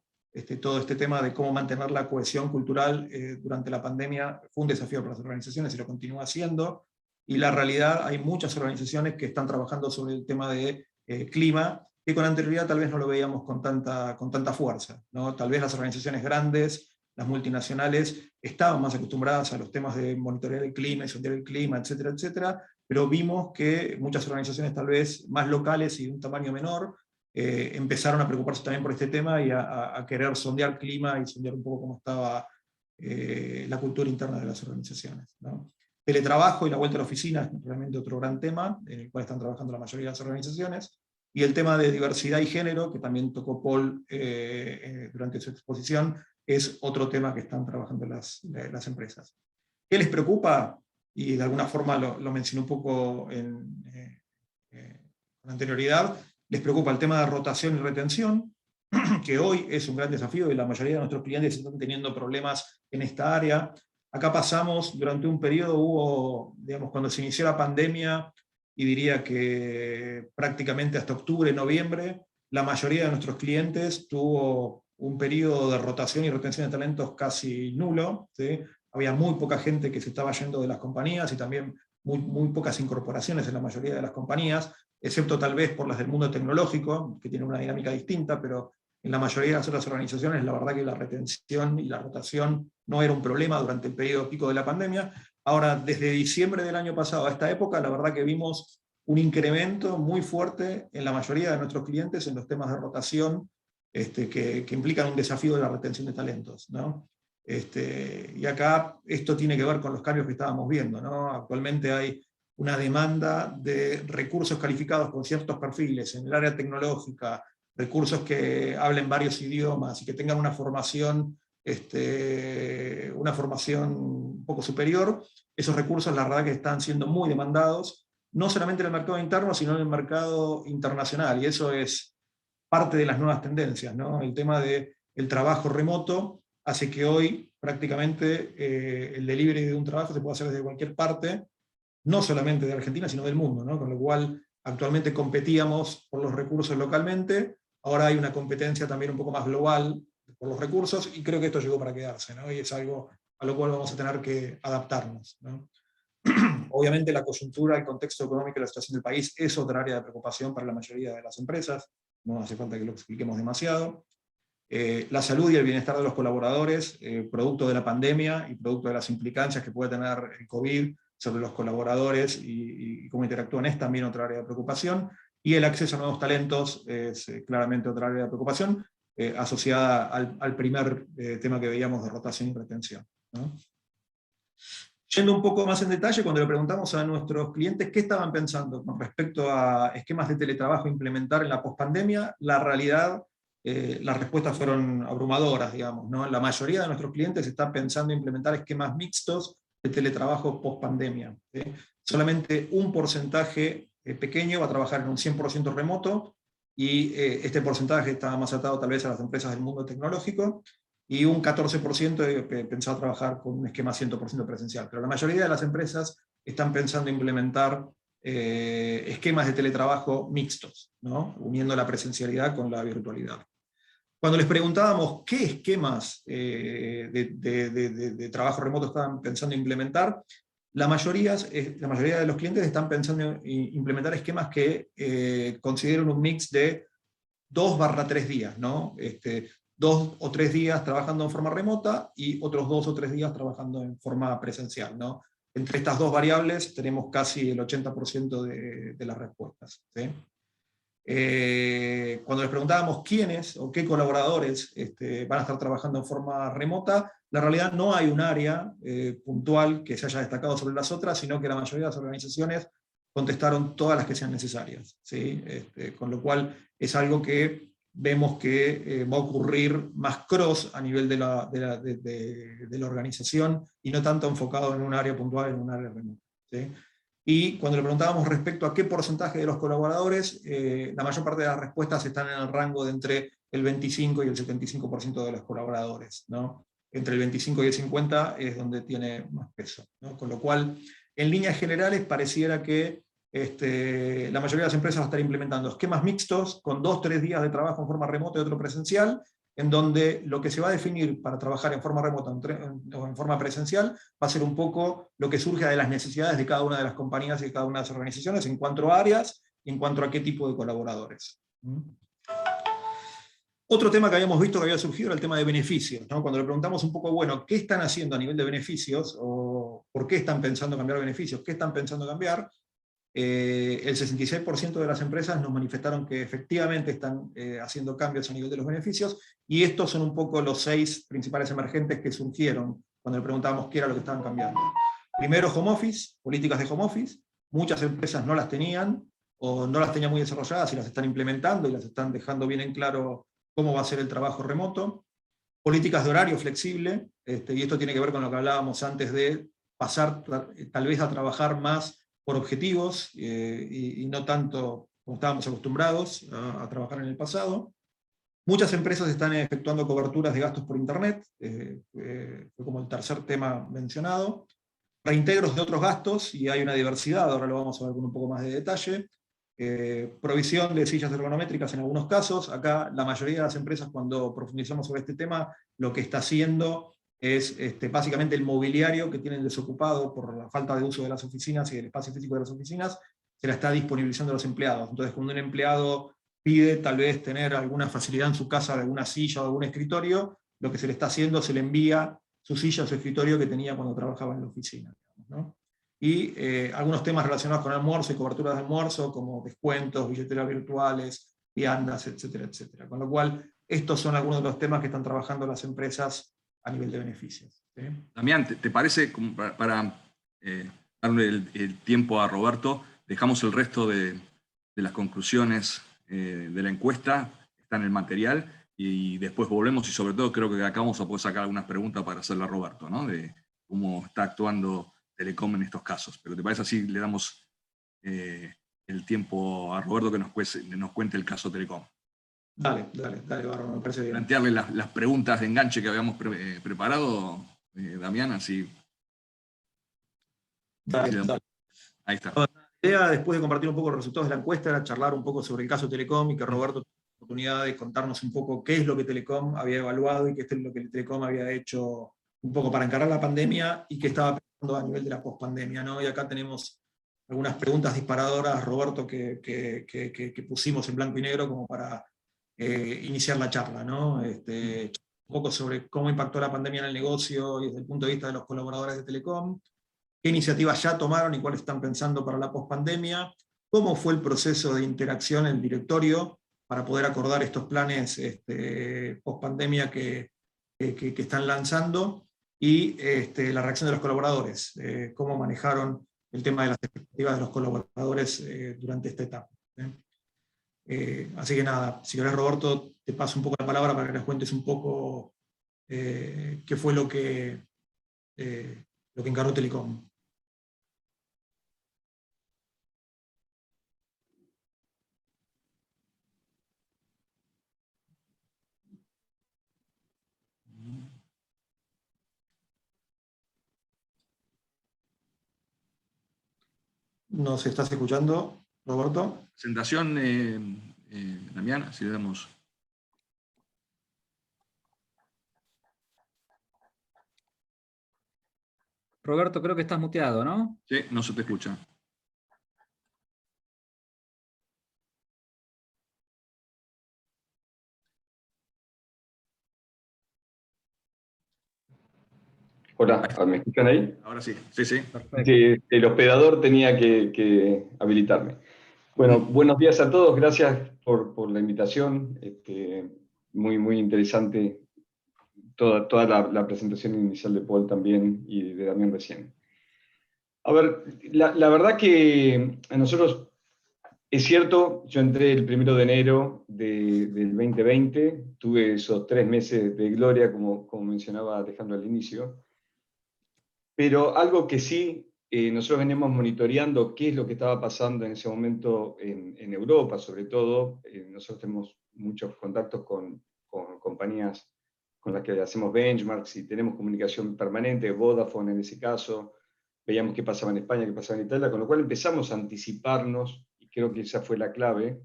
Todo este tema de cómo mantener la cohesión cultural durante la pandemia fue un desafío para las organizaciones y lo continúa siendo. Y la realidad, hay muchas organizaciones que están trabajando sobre el tema de clima, que con anterioridad tal vez no lo veíamos con tanta fuerza, ¿no? Tal vez las organizaciones grandes, las multinacionales, estaban más acostumbradas a los temas de monitorear el clima y sondear el clima, etcétera, etcétera, pero vimos que muchas organizaciones tal vez más locales y de un tamaño menor, empezaron a preocuparse también por este tema y a querer sondear clima y sondear un poco cómo estaba la cultura interna de las organizaciones, ¿no? Teletrabajo y la vuelta a la oficina es realmente otro gran tema, en el cual están trabajando la mayoría de las organizaciones, y el tema de diversidad y género, que también tocó Paul durante su exposición, es otro tema que están trabajando las empresas. ¿Qué les preocupa? Y de alguna forma lo mencioné un poco con anterioridad. Les preocupa el tema de rotación y retención, que hoy es un gran desafío y la mayoría de nuestros clientes están teniendo problemas en esta área. Acá pasamos, durante un periodo digamos, cuando se inició la pandemia, y diría que prácticamente hasta octubre, noviembre, la mayoría de nuestros clientes tuvo un periodo de rotación y retención de talentos casi nulo, ¿sí? Había muy poca gente que se estaba yendo de las compañías y también muy pocas incorporaciones en la mayoría de las compañías, excepto tal vez por las del mundo tecnológico, que tienen una dinámica distinta, pero en la mayoría de las otras organizaciones la verdad que la retención y la rotación no era un problema durante el periodo pico de la pandemia. Ahora, desde diciembre del año pasado a esta época, la verdad que vimos un incremento muy fuerte en la mayoría de nuestros clientes en los temas de rotación, que implican un desafío de la retención de talentos, ¿no? Y acá esto tiene que ver con los cambios que estábamos viendo, ¿no? Actualmente hay una demanda de recursos calificados con ciertos perfiles en el área tecnológica, recursos que hablen varios idiomas y que tengan una formación un poco superior. Esos recursos la verdad que están siendo muy demandados, no solamente en el mercado interno, sino en el mercado internacional, y eso es parte de las nuevas tendencias, ¿no? El tema del trabajo remoto hace que hoy prácticamente el delivery de un trabajo se puede hacer desde cualquier parte, no solamente de Argentina, sino del mundo, ¿no? Con lo cual actualmente competíamos por los recursos localmente, ahora hay una competencia también un poco más global por los recursos, y creo que esto llegó para quedarse, ¿no? Y es algo a lo cual vamos a tener que adaptarnos, ¿no? Obviamente la coyuntura, el contexto económico y la situación del país es otra área de preocupación para la mayoría de las empresas, no hace falta que lo expliquemos demasiado. La salud y el bienestar de los colaboradores, producto de la pandemia y producto de las implicancias que puede tener el COVID sobre los colaboradores y cómo interactúan, es también otra área de preocupación. Y el acceso a nuevos talentos es claramente otra área de preocupación, asociada al primer tema que veíamos de rotación y retención, ¿no? Yendo un poco más en detalle, cuando le preguntamos a nuestros clientes qué estaban pensando con respecto a esquemas de teletrabajo a implementar en la pospandemia, la realidad, las respuestas fueron abrumadoras, digamos, ¿no? La mayoría de nuestros clientes están pensando en implementar esquemas mixtos de teletrabajo pospandemia, ¿sí? Solamente un porcentaje pequeño va a trabajar en un 100% remoto, y este porcentaje está más atado tal vez a las empresas del mundo tecnológico, y un 14% pensaba trabajar con un esquema 100% presencial. Pero la mayoría de las empresas están pensando en implementar esquemas de teletrabajo mixtos, ¿no? Uniendo la presencialidad con la virtualidad. Cuando les preguntábamos qué esquemas de trabajo remoto estaban pensando implementar, la mayoría de los clientes están pensando en implementar esquemas que consideren un mix de 2/3 días, ¿no? 2 o 3 días trabajando en forma remota y otros 2 o 3 días trabajando en forma presencial, ¿no? Entre estas dos variables tenemos casi el 80% de las respuestas, ¿sí? Cuando les preguntábamos quiénes o qué colaboradores van a estar trabajando en forma remota, la realidad no hay un área puntual que se haya destacado sobre las otras, sino que la mayoría de las organizaciones contestaron todas las que sean necesarias, ¿sí? Con lo cual es algo que vemos que va a ocurrir más cross a nivel de la organización y no tanto enfocado en un área puntual, en un área remota, ¿sí? Y cuando le preguntábamos respecto a qué porcentaje de los colaboradores, la mayor parte de las respuestas están en el rango de entre el 25 y el 75% de los colaboradores, ¿no? Entre el 25 y el 50 es donde tiene más peso, ¿no? Con lo cual en líneas generales pareciera que la mayoría de las empresas va a estar implementando esquemas mixtos con 2 o 3 días de trabajo en forma remota y otro presencial, en donde lo que se va a definir para trabajar en forma remota o en forma presencial va a ser un poco lo que surge de las necesidades de cada una de las compañías y de cada una de las organizaciones en cuanto a áreas y en cuanto a qué tipo de colaboradores. Otro tema que habíamos visto que había surgido era el tema de beneficios, ¿no? Cuando le preguntamos un poco, bueno, ¿qué están haciendo a nivel de beneficios? ¿O por qué están pensando cambiar beneficios? ¿Qué están pensando cambiar? El 66% de las empresas nos manifestaron que efectivamente están haciendo cambios a nivel de los beneficios, y estos son un poco los 6 principales emergentes que surgieron cuando le preguntábamos qué era lo que estaban cambiando. Primero, home office, políticas de home office. Muchas empresas no las tenían, o no las tenían muy desarrolladas y las están implementando y las están dejando bien en claro cómo va a ser el trabajo remoto. Políticas de horario flexible, y esto tiene que ver con lo que hablábamos antes de pasar tal vez a trabajar más por objetivos y no tanto como estábamos acostumbrados a trabajar en el pasado. Muchas empresas están efectuando coberturas de gastos por Internet, fue como el tercer tema mencionado. Reintegros de otros gastos, y hay una diversidad, ahora lo vamos a ver con un poco más de detalle. Provisión de sillas ergonométricas en algunos casos. Acá la mayoría de las empresas, cuando profundizamos sobre este tema, lo que está haciendo es básicamente el mobiliario que tienen desocupado por la falta de uso de las oficinas y del espacio físico de las oficinas, se la está disponibilizando a los empleados. Entonces, cuando un empleado pide tal vez tener alguna facilidad en su casa de alguna silla o algún escritorio, lo que se le está haciendo, se le envía su silla o su escritorio que tenía cuando trabajaba en la oficina, ¿no? Y algunos temas relacionados con almuerzo y coberturas de almuerzo, como descuentos, billeteras virtuales, viandas, etcétera, etcétera. Con lo cual, estos son algunos de los temas que están trabajando las empresas a nivel de beneficios. ¿Sí? Damián, ¿te parece, como para darle el tiempo a Roberto, dejamos el resto de las conclusiones de la encuesta, está en el material, y después volvemos, y sobre todo creo que acá vamos a poder sacar algunas preguntas para hacerle a Roberto, ¿no? De cómo está actuando Telecom en estos casos. Pero ¿te parece así? Le damos el tiempo a Roberto que nos cuente el caso Telecom. Dale, Barro, me parece bien. Plantearle las preguntas de enganche que habíamos preparado, Damián, así. Dale. Ahí está. La idea, después de compartir un poco los resultados de la encuesta, era charlar un poco sobre el caso Telecom y que Roberto tuvo la oportunidad de contarnos un poco qué es lo que Telecom había evaluado y qué es lo que Telecom había hecho un poco para encarar la pandemia y qué estaba pensando a nivel de la pospandemia, ¿no? Y acá tenemos algunas preguntas disparadoras, Roberto, que pusimos en blanco y negro como para iniciar la charla, ¿no? Un poco sobre cómo impactó la pandemia en el negocio y desde el punto de vista de los colaboradores de Telecom, qué iniciativas ya tomaron y cuáles están pensando para la pospandemia, cómo fue el proceso de interacción en el directorio para poder acordar estos planes pospandemia que están lanzando, y la reacción de los colaboradores, cómo manejaron el tema de las expectativas de los colaboradores durante esta etapa. Así que nada, si querés, Roberto, te paso un poco la palabra para que les cuentes un poco qué fue lo que encaró Telecom. ¿Nos estás escuchando, Roberto? Presentación, Damián, así le damos. Roberto, creo que estás muteado, ¿no? Sí, no se te escucha. Hola, ¿me escuchan ahí? Ahora sí, sí. Perfecto. Sí, el hospedador tenía que habilitarme. Bueno, buenos días a todos, gracias por la invitación. Muy interesante toda la presentación inicial de Paul también y de Damián recién. A ver, la verdad que a nosotros, es cierto, yo entré el 1 de enero del 2020, tuve esos 3 meses de gloria, como mencionaba Alejandro al inicio, pero algo que sí, nosotros veníamos monitoreando qué es lo que estaba pasando en ese momento en Europa, sobre todo. Nosotros tenemos muchos contactos con compañías con las que hacemos benchmarks y tenemos comunicación permanente, Vodafone en ese caso, veíamos qué pasaba en España, qué pasaba en Italia, con lo cual empezamos a anticiparnos, y creo que esa fue la clave,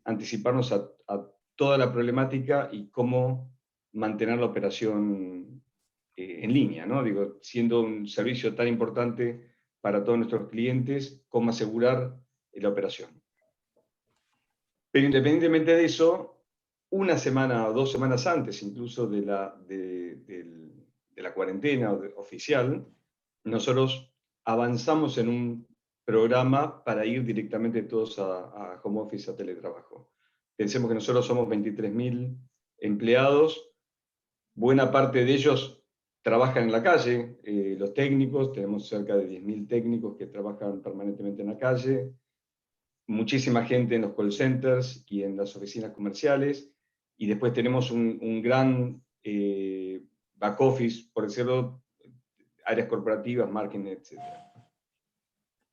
anticiparnos a toda la problemática y cómo mantener la operación en línea, ¿no? Digo, siendo un servicio tan importante para todos nuestros clientes, cómo asegurar la operación. Pero independientemente de eso, una semana o 2 semanas antes incluso de la cuarentena oficial, nosotros avanzamos en un programa para ir directamente todos a home office, a teletrabajo. Pensemos que nosotros somos 23.000 empleados, buena parte de ellos trabajan en la calle, los técnicos, tenemos cerca de 10.000 técnicos que trabajan permanentemente en la calle, muchísima gente en los call centers y en las oficinas comerciales, y después tenemos un gran back office, por decirlo, áreas corporativas, marketing, etc.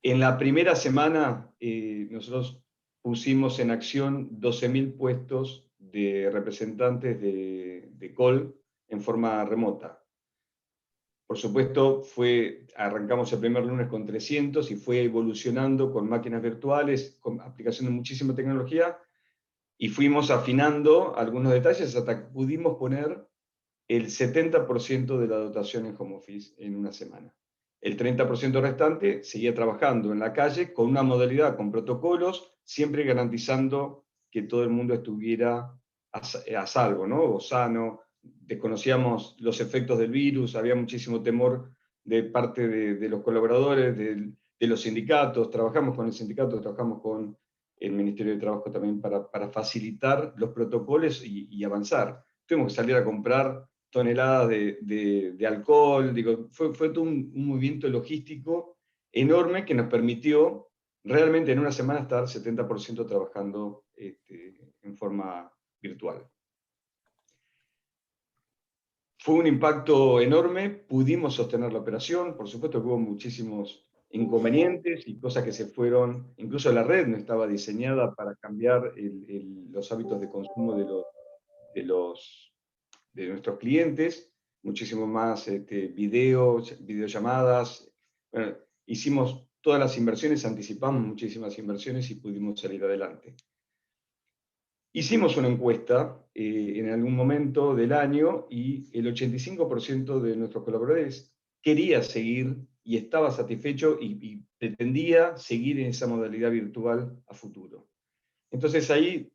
En la primera semana nosotros pusimos en acción 12.000 puestos de representantes de call en forma remota. Por supuesto, arrancamos el primer lunes con 300 y fue evolucionando con máquinas virtuales, con aplicación de muchísima tecnología, y fuimos afinando algunos detalles hasta que pudimos poner el 70% de la dotación en home office en una semana. El 30% restante seguía trabajando en la calle con una modalidad, con protocolos, siempre garantizando que todo el mundo estuviera a salvo, ¿no? O sano. Desconocíamos los efectos del virus, había muchísimo temor de parte de los colaboradores, de los sindicatos. Trabajamos con el sindicato, trabajamos con el Ministerio de Trabajo también para facilitar los protocolos y avanzar. Tuvimos que salir a comprar toneladas de alcohol, digo, fue todo un movimiento logístico enorme que nos permitió realmente en una semana estar 70% trabajando en forma virtual. Fue un impacto enorme, pudimos sostener la operación, por supuesto que hubo muchísimos inconvenientes y cosas que se fueron, incluso la red no estaba diseñada para cambiar los hábitos de consumo de nuestros clientes, muchísimo más videollamadas. Bueno, hicimos todas las inversiones, anticipamos muchísimas inversiones y pudimos salir adelante. Hicimos una encuesta en algún momento del año y el 85% de nuestros colaboradores quería seguir y estaba satisfecho y pretendía seguir en esa modalidad virtual a futuro. Entonces ahí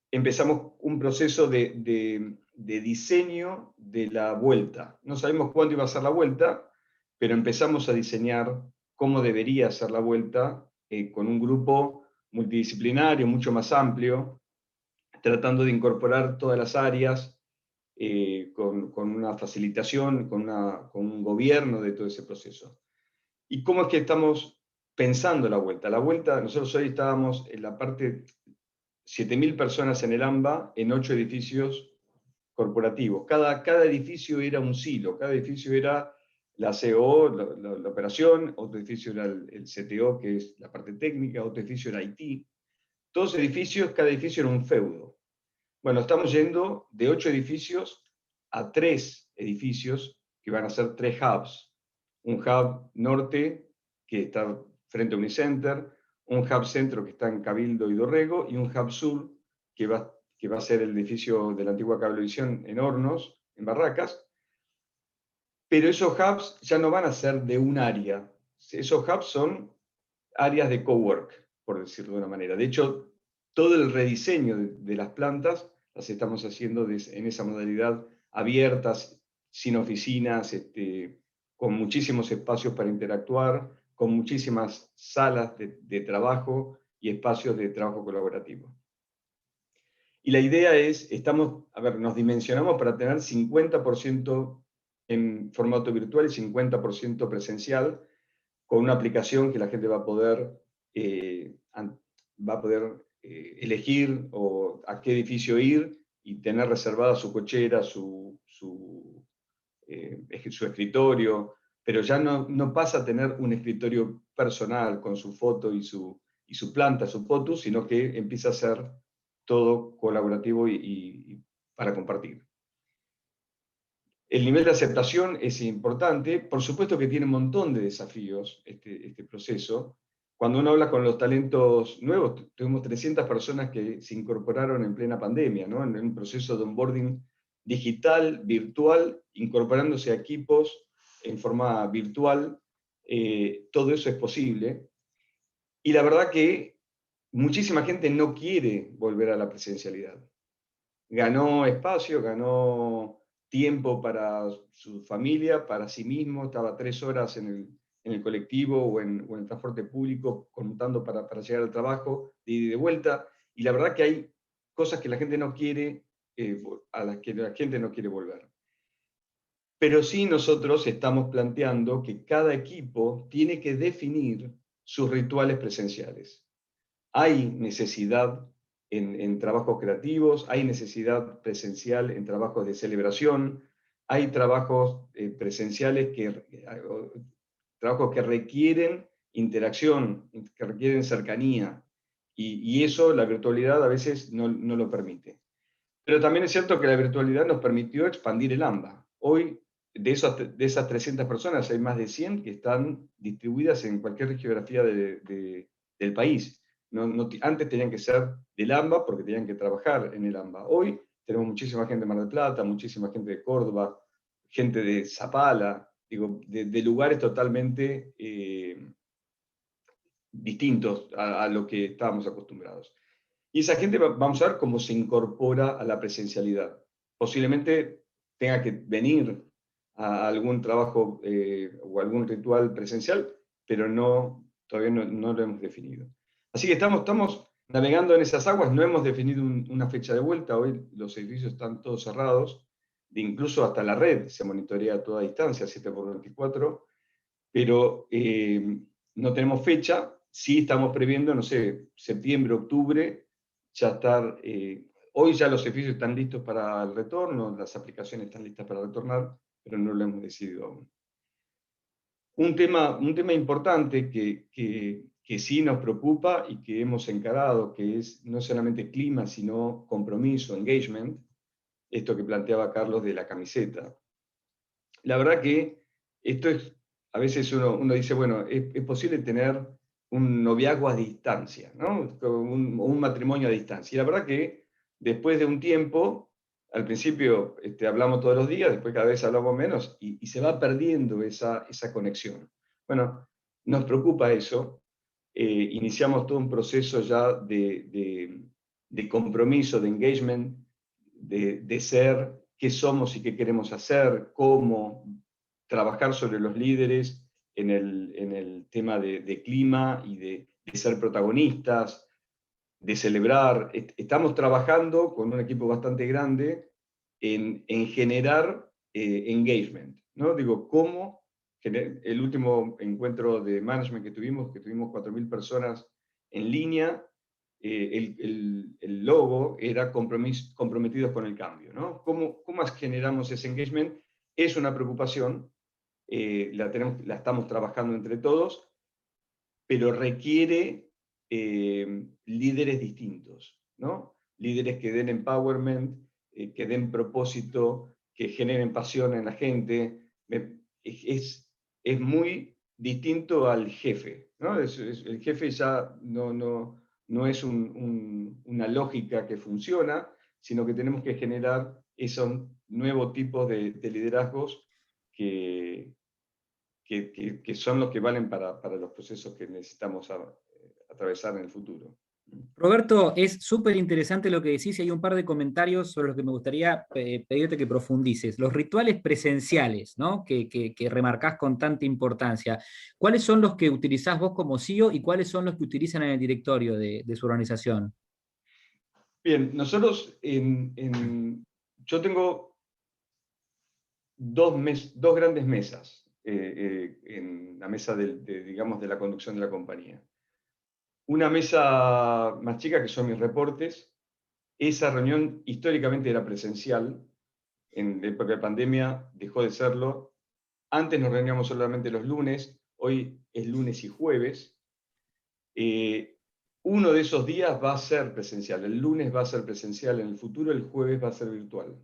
empezamos un proceso de diseño de la vuelta. No sabemos cuándo iba a ser la vuelta, pero empezamos a diseñar cómo debería ser la vuelta con un grupo multidisciplinario, mucho más amplio, tratando de incorporar todas las áreas, con una facilitación, con un gobierno de todo ese proceso. ¿Y cómo es que estamos pensando la vuelta? La vuelta, nosotros hoy estábamos en la parte 7.000 personas en el AMBA, en 8 edificios corporativos. Cada edificio era un silo, cada edificio era la CO, la operación, otro edificio era el CTO, que es la parte técnica, otro edificio era IT. Todos edificios, cada edificio era un feudo. Bueno, estamos yendo de 8 edificios a 3 edificios, que van a ser 3 hubs. Un hub norte, que está frente a Unicenter, un hub centro que está en Cabildo y Dorrego, y un hub sur que va a ser el edificio de la antigua Cablevisión en Hornos, en Barracas. Pero esos hubs ya no van a ser de un área. Esos hubs son áreas de cowork, por decirlo de una manera. De hecho, todo el rediseño de las plantas las estamos haciendo en esa modalidad abiertas, sin oficinas, con muchísimos espacios para interactuar, con muchísimas salas de trabajo y espacios de trabajo colaborativo. Y la idea es, nos dimensionamos para tener 50% en formato virtual y 50% presencial, con una aplicación que la gente va a poder elegir a qué edificio ir y tener reservada su cochera, su escritorio, pero ya no pasa a tener un escritorio personal con su foto y su planta, su foto, sino que empieza a ser todo colaborativo y para compartir. El nivel de aceptación es importante. Por supuesto que tiene un montón de desafíos este proceso. Cuando uno habla con los talentos nuevos, tuvimos 300 personas que se incorporaron en plena pandemia, ¿no? En un proceso de onboarding digital, virtual, incorporándose a equipos en forma virtual. Todo eso es posible. Y la verdad que muchísima gente no quiere volver a la presencialidad. Ganó espacio, ganó tiempo para su familia, para sí mismo, estaba 3 horas en el colectivo o en el transporte público contando para llegar al trabajo, de ida y de vuelta, y la verdad que hay cosas que la gente no quiere, a las que la gente no quiere volver. Pero sí nosotros estamos planteando que cada equipo tiene que definir sus rituales presenciales. Hay necesidad en trabajos creativos, hay necesidad presencial en trabajos de celebración, hay trabajos presenciales trabajos que requieren interacción, que requieren cercanía, y eso la virtualidad a veces no lo permite. Pero también es cierto que la virtualidad nos permitió expandir el AMBA. Hoy, de esas 300 personas, hay más de 100 que están distribuidas en cualquier geografía del país. Antes tenían que ser del AMBA porque tenían que trabajar en el AMBA. Hoy tenemos muchísima gente de Mar del Plata, muchísima gente de Córdoba, gente de Zapala, de lugares totalmente distintos a lo que estábamos acostumbrados. Y esa gente vamos a ver cómo se incorpora a la presencialidad. Posiblemente tenga que venir a algún trabajo o algún ritual presencial, pero todavía no lo hemos definido. Así que estamos navegando en esas aguas, no hemos definido una fecha de vuelta. Hoy los edificios están todos cerrados, incluso hasta la red se monitorea a toda distancia, 7x24, pero no tenemos fecha. Sí estamos previendo, no sé, septiembre, octubre, ya estar, hoy ya los edificios están listos para el retorno, las aplicaciones están listas para retornar, pero no lo hemos decidido aún. Un tema importante que sí nos preocupa y que hemos encarado, que es no solamente clima, sino compromiso, engagement, esto que planteaba Carlos de la camiseta. La verdad que esto es, a veces uno dice, bueno, es posible tener un noviazgo a distancia, ¿no? Un matrimonio a distancia. Y la verdad que después de un tiempo, al principio hablamos todos los días, después cada vez hablamos menos, y se va perdiendo esa conexión. Bueno, nos preocupa eso. Iniciamos todo un proceso ya de compromiso, de engagement, de ser, qué somos y qué queremos hacer, cómo trabajar sobre los líderes en el tema de clima y de ser protagonistas, de celebrar. Estamos trabajando con un equipo bastante grande en generar engagement, ¿no? Digo, ¿cómo? El último encuentro de management que tuvimos 4.000 personas en línea, el logo era comprometidos con el cambio, ¿no? ¿Cómo generamos ese engagement? Es una preocupación, la estamos trabajando entre todos, pero requiere líderes distintos, ¿no? Líderes que den empowerment, que den propósito, que generen pasión en la gente. Es muy distinto al jefe, ¿no? El jefe ya no es una lógica que funciona, sino que tenemos que generar esos nuevos tipos de liderazgos que son los que valen para los procesos que necesitamos atravesar en el futuro. Roberto, es súper interesante lo que decís y hay un par de comentarios sobre los que me gustaría pedirte que profundices. Los rituales presenciales, ¿no? que remarcás con tanta importancia. ¿Cuáles son los que utilizás vos como CEO y cuáles son los que utilizan en el directorio de su organización? Bien, nosotros yo tengo dos grandes mesas en la mesa digamos, de la conducción de la compañía. Una mesa más chica, que son mis reportes. Esa reunión históricamente era presencial. En época de pandemia dejó de serlo. Antes nos reuníamos solamente los lunes, hoy es lunes y jueves. Uno de esos días va a ser presencial. El lunes va a ser presencial en el futuro, el jueves va a ser virtual.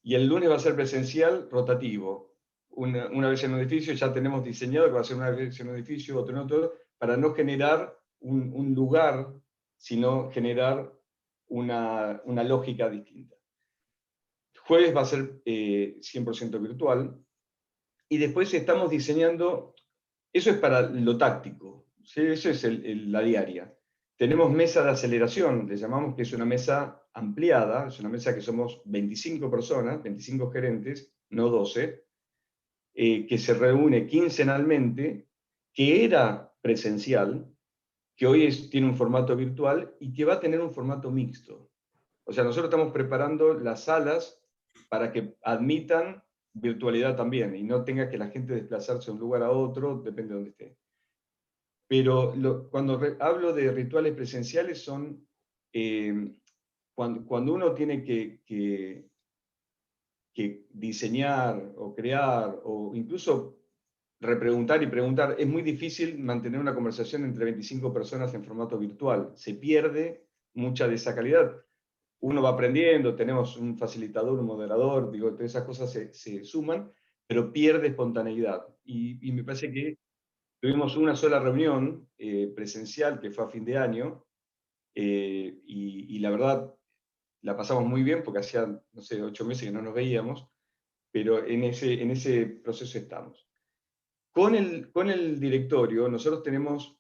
y el lunes va a ser presencial rotativo. Una vez en un edificio ya tenemos diseñado que va a ser una vez en un edificio, otro en otro, para no generar un lugar, sino generar una lógica distinta. Jueves va a ser 100% virtual, y después estamos diseñando, eso es para lo táctico, ¿sí? Eso es la diaria. Tenemos mesa de aceleración, le llamamos, que es una mesa ampliada, es una mesa que somos 25 personas, 25 gerentes, no 12, que se reúne quincenalmente, que era presencial, que hoy tiene un formato virtual y que va a tener un formato mixto. O sea, nosotros estamos preparando las salas para que admitan virtualidad también, y no tenga que la gente desplazarse de un lugar a otro, depende de dónde esté. Pero cuando hablo de rituales presenciales son cuando uno tiene que diseñar o crear, o incluso repreguntar y preguntar, es muy difícil mantener una conversación entre 25 personas en formato virtual. Se pierde mucha de esa calidad. Uno va aprendiendo, tenemos un facilitador, un moderador, digo, todas esas cosas se suman, pero pierde espontaneidad. Y me parece que tuvimos una sola reunión presencial, que fue a fin de año, y la verdad la pasamos muy bien, porque hacía, no sé, 8 meses que no nos veíamos, pero en ese proceso estamos. Con el directorio, nosotros tenemos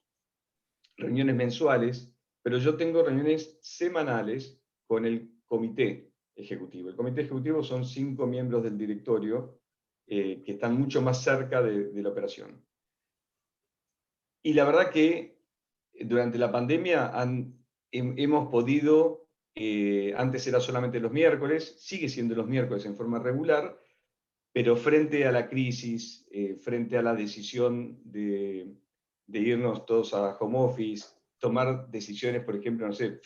reuniones mensuales, pero yo tengo reuniones semanales con el comité ejecutivo. El comité ejecutivo son 5 miembros del directorio que están mucho más cerca de la operación. Y la verdad que durante la pandemia hemos podido, antes era solamente los miércoles, sigue siendo los miércoles en forma regular, pero frente a la crisis, frente a la decisión de irnos todos a home office, tomar decisiones, por ejemplo, no sé,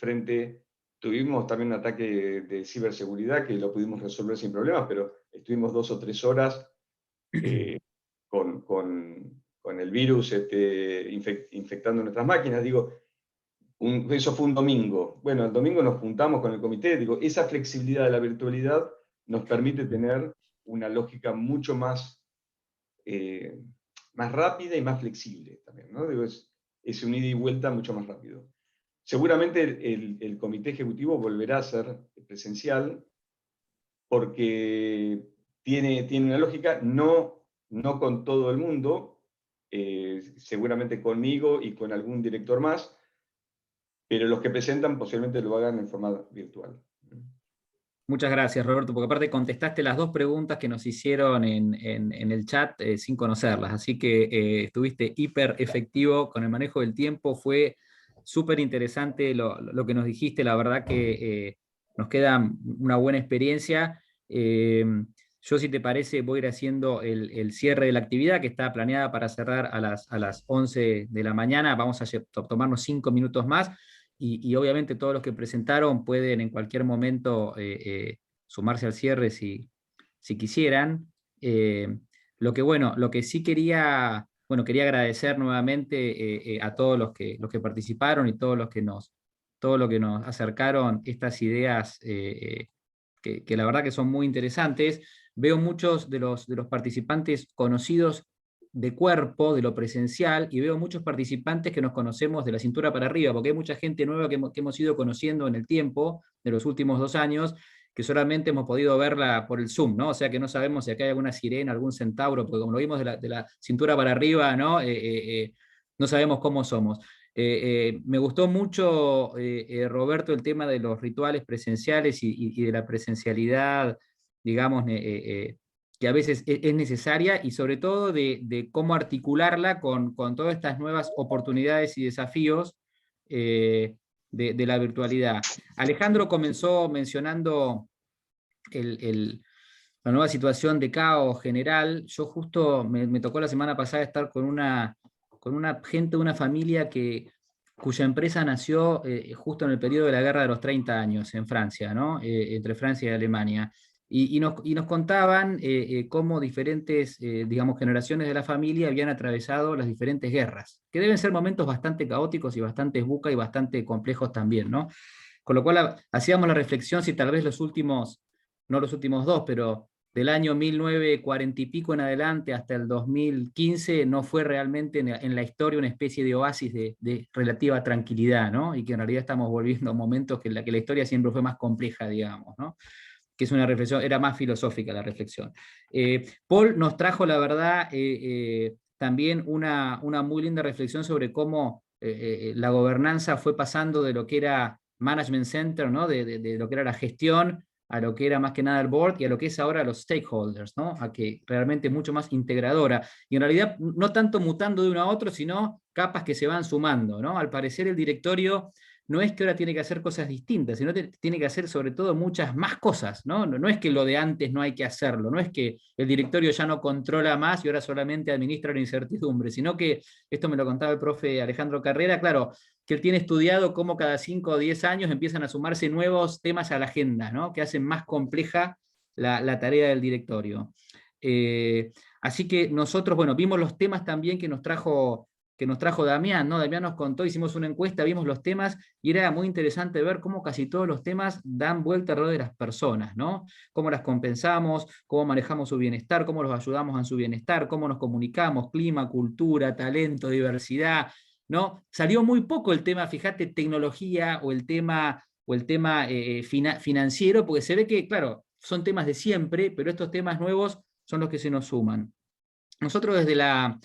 tuvimos también un ataque de ciberseguridad que lo pudimos resolver sin problemas, pero estuvimos 2 o 3 horas con el virus infectando nuestras máquinas. Digo, eso fue un domingo. Bueno, el domingo nos juntamos con el comité. Digo, esa flexibilidad de la virtualidad nos permite tener una lógica mucho más rápida y más flexible también, ¿no? Digo, es un ida y vuelta mucho más rápido. Seguramente el comité ejecutivo volverá a ser presencial porque tiene una lógica, no con todo el mundo, seguramente conmigo y con algún director más, pero los que presentan posiblemente lo hagan en forma virtual. Muchas gracias, Roberto, porque aparte contestaste las 2 preguntas que nos hicieron en el chat sin conocerlas, así que estuviste hiper efectivo con el manejo del tiempo, fue súper interesante lo que nos dijiste, la verdad que nos queda una buena experiencia. Yo, si te parece, voy a ir haciendo el cierre de la actividad, que está planeada para cerrar a las 11 de la mañana, vamos a tomarnos 5 minutos más. Y obviamente todos los que presentaron pueden en cualquier momento sumarse al cierre si quisieran. Lo que sí quería agradecer nuevamente a todos los que participaron y todo lo que nos acercaron estas ideas que la verdad que son muy interesantes. Veo muchos de los participantes conocidos de cuerpo, de lo presencial, y veo muchos participantes que nos conocemos de la cintura para arriba, porque hay mucha gente nueva que hemos ido conociendo en el tiempo, de los últimos 2 años, que solamente hemos podido verla por el Zoom, ¿no? O sea que no sabemos si acá hay alguna sirena, algún centauro, porque como lo vimos de la cintura para arriba, ¿no? No sabemos cómo somos. Me gustó mucho, Roberto, el tema de los rituales presenciales y de la presencialidad, digamos, que a veces es necesaria, y sobre todo de cómo articularla con todas estas nuevas oportunidades y desafíos de la virtualidad. Alejandro comenzó mencionando la nueva situación de caos general. Yo justo me tocó la semana pasada estar con una gente de una familia cuya empresa nació justo en el periodo de la guerra de los 30 años en Francia, ¿no? Entre Francia y Alemania. Y nos contaban cómo diferentes, digamos, generaciones de la familia habían atravesado las diferentes guerras, que deben ser momentos bastante caóticos y bastante buca y bastante complejos también, ¿no? Con lo cual hacíamos la reflexión si tal vez los últimos no los últimos dos, pero del año 1940 y pico en adelante hasta el 2015 no fue realmente en la historia una especie de oasis de relativa tranquilidad, ¿no? Y que en realidad estamos volviendo a momentos que la historia siempre fue más compleja, digamos, ¿no? Que es una reflexión, era más filosófica la reflexión. Paul nos trajo, la verdad, también una muy linda reflexión sobre cómo la gobernanza fue pasando de lo que era management center, ¿no? de lo que era la gestión, a lo que era más que nada el board, y a lo que es ahora los stakeholders, ¿no? A que realmente es mucho más integradora. Y en realidad no tanto mutando de uno a otro, sino capas que se van sumando, ¿no? Al parecer el directorio no es que ahora tiene que hacer cosas distintas, sino que tiene que hacer sobre todo muchas más cosas, ¿no? No es que lo de antes no hay que hacerlo, no es que el directorio ya no controla más y ahora solamente administra la incertidumbre, sino que, esto me lo contaba el profe Alejandro Carrera, claro, que él tiene estudiado cómo cada 5 o 10 años empiezan a sumarse nuevos temas a la agenda, ¿no? Que hacen más compleja la tarea del directorio. Así que nosotros, bueno, vimos los temas también que nos trajo Damián, ¿no? Damián nos contó, hicimos una encuesta, vimos los temas, y era muy interesante ver cómo casi todos los temas dan vuelta alrededor de las personas, ¿no? Cómo las compensamos, cómo manejamos su bienestar, cómo los ayudamos en su bienestar, cómo nos comunicamos, clima, cultura, talento, diversidad, ¿no? Salió muy poco el tema, fíjate, tecnología o el tema financiero, porque se ve que, claro, son temas de siempre, pero estos temas nuevos son los que se nos suman. Nosotros desde la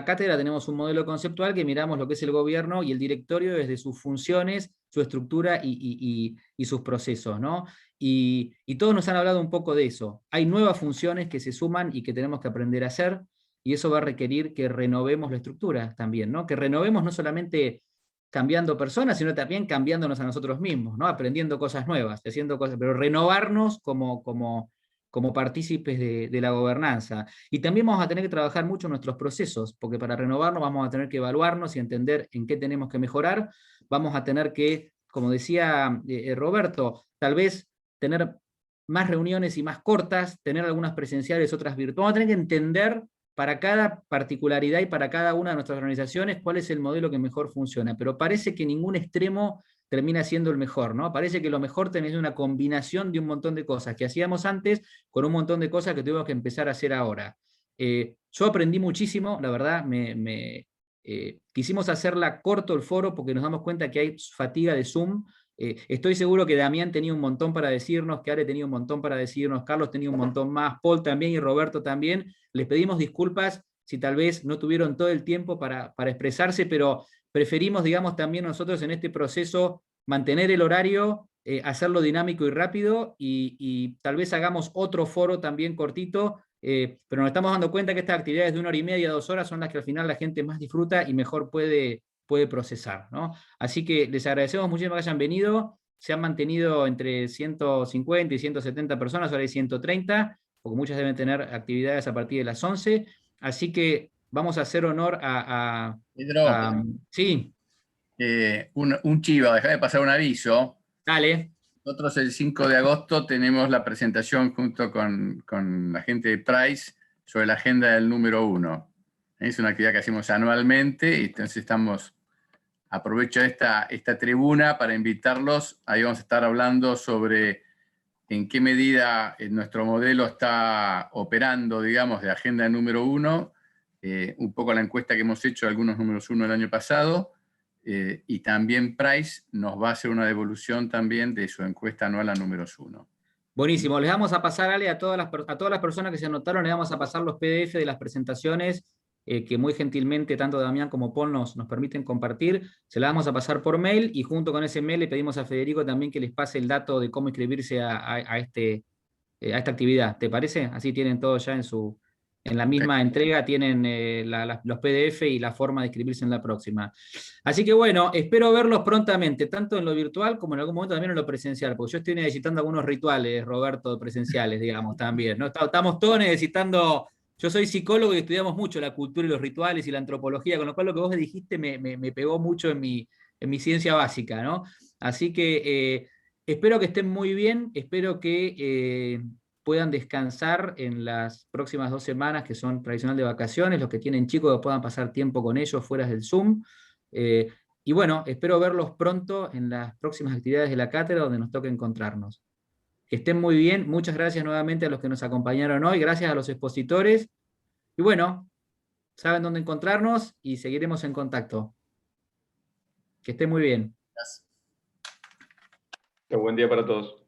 cátedra tenemos un modelo conceptual que miramos lo que es el gobierno y el directorio desde sus funciones, su estructura y sus procesos, ¿no? Y todos nos han hablado un poco de eso. Hay nuevas funciones que se suman y que tenemos que aprender a hacer, y eso va a requerir que renovemos la estructura también, ¿no? Que renovemos no solamente cambiando personas, sino también cambiándonos a nosotros mismos, ¿no? Aprendiendo cosas nuevas, haciendo cosas, pero renovarnos como partícipes de la gobernanza. Y también vamos a tener que trabajar mucho nuestros procesos, porque para renovarnos vamos a tener que evaluarnos y entender en qué tenemos que mejorar. Vamos a tener que, como decía Roberto, tal vez tener más reuniones y más cortas, tener algunas presenciales, otras virtuales. Vamos a tener que entender para cada particularidad y para cada una de nuestras organizaciones cuál es el modelo que mejor funciona. Pero parece que ningún extremo termina siendo el mejor, ¿no? Parece que lo mejor termina siendo una combinación de un montón de cosas que hacíamos antes con un montón de cosas que tuvimos que empezar a hacer ahora. Yo aprendí muchísimo, la verdad, quisimos hacerla corto el foro porque nos damos cuenta que hay fatiga de Zoom. Estoy seguro que Damián tenía un montón para decirnos, que Ale tenía un montón para decirnos, Carlos tenía un montón más, Paul también y Roberto también. Les pedimos disculpas si tal vez no tuvieron todo el tiempo para expresarse, pero preferimos, digamos, también nosotros en este proceso mantener el horario, hacerlo dinámico y rápido, y tal vez hagamos otro foro también cortito, pero nos estamos dando cuenta que estas actividades de 1 hora y media, 2 horas, son las que al final la gente más disfruta y mejor puede procesar, ¿no? Así que les agradecemos muchísimo que hayan venido. Se han mantenido entre 150 y 170 personas, ahora hay 130, porque muchas deben tener actividades a partir de las 11, así que vamos a hacer honor Pedro, sí. un chivo, déjame pasar un aviso. Dale. Nosotros el 5 de agosto tenemos la presentación junto con la gente de Price sobre la agenda del número 1. Es una actividad que hacemos anualmente, y entonces aprovecho esta tribuna para invitarlos. Ahí vamos a estar hablando sobre en qué medida nuestro modelo está operando, digamos, de agenda número 1, un poco la encuesta que hemos hecho de algunos números 1 el año pasado, y también Price nos va a hacer una devolución también de su encuesta anual a números 1. Buenísimo, les vamos a pasar, Ale, a todas las personas que se anotaron, les vamos a pasar los PDF de las presentaciones, que muy gentilmente tanto Damián como Paul nos permiten compartir. Se las vamos a pasar por mail, y junto con ese mail le pedimos a Federico también que les pase el dato de cómo inscribirse a esta actividad. ¿Te parece? Así tienen todo ya en la misma entrega, tienen los PDF y la forma de inscribirse en la próxima. Así que bueno, espero verlos prontamente, tanto en lo virtual como en algún momento también en lo presencial, porque yo estoy necesitando algunos rituales, Roberto, presenciales, digamos, también, ¿no? Estamos todos necesitando. Yo soy psicólogo y estudiamos mucho la cultura y los rituales y la antropología, con lo cual lo que vos dijiste me pegó mucho en mi ciencia básica, ¿no? Así que espero que estén muy bien, espero que puedan descansar en las próximas 2 semanas, que son tradicional de vacaciones, los que tienen chicos que puedan pasar tiempo con ellos fuera del Zoom. Y bueno, espero verlos pronto en las próximas actividades de la cátedra donde nos toque encontrarnos. Que estén muy bien. Muchas gracias nuevamente a los que nos acompañaron hoy. Gracias a los expositores. Y bueno, saben dónde encontrarnos y seguiremos en contacto. Que estén muy bien. Buen día para todos.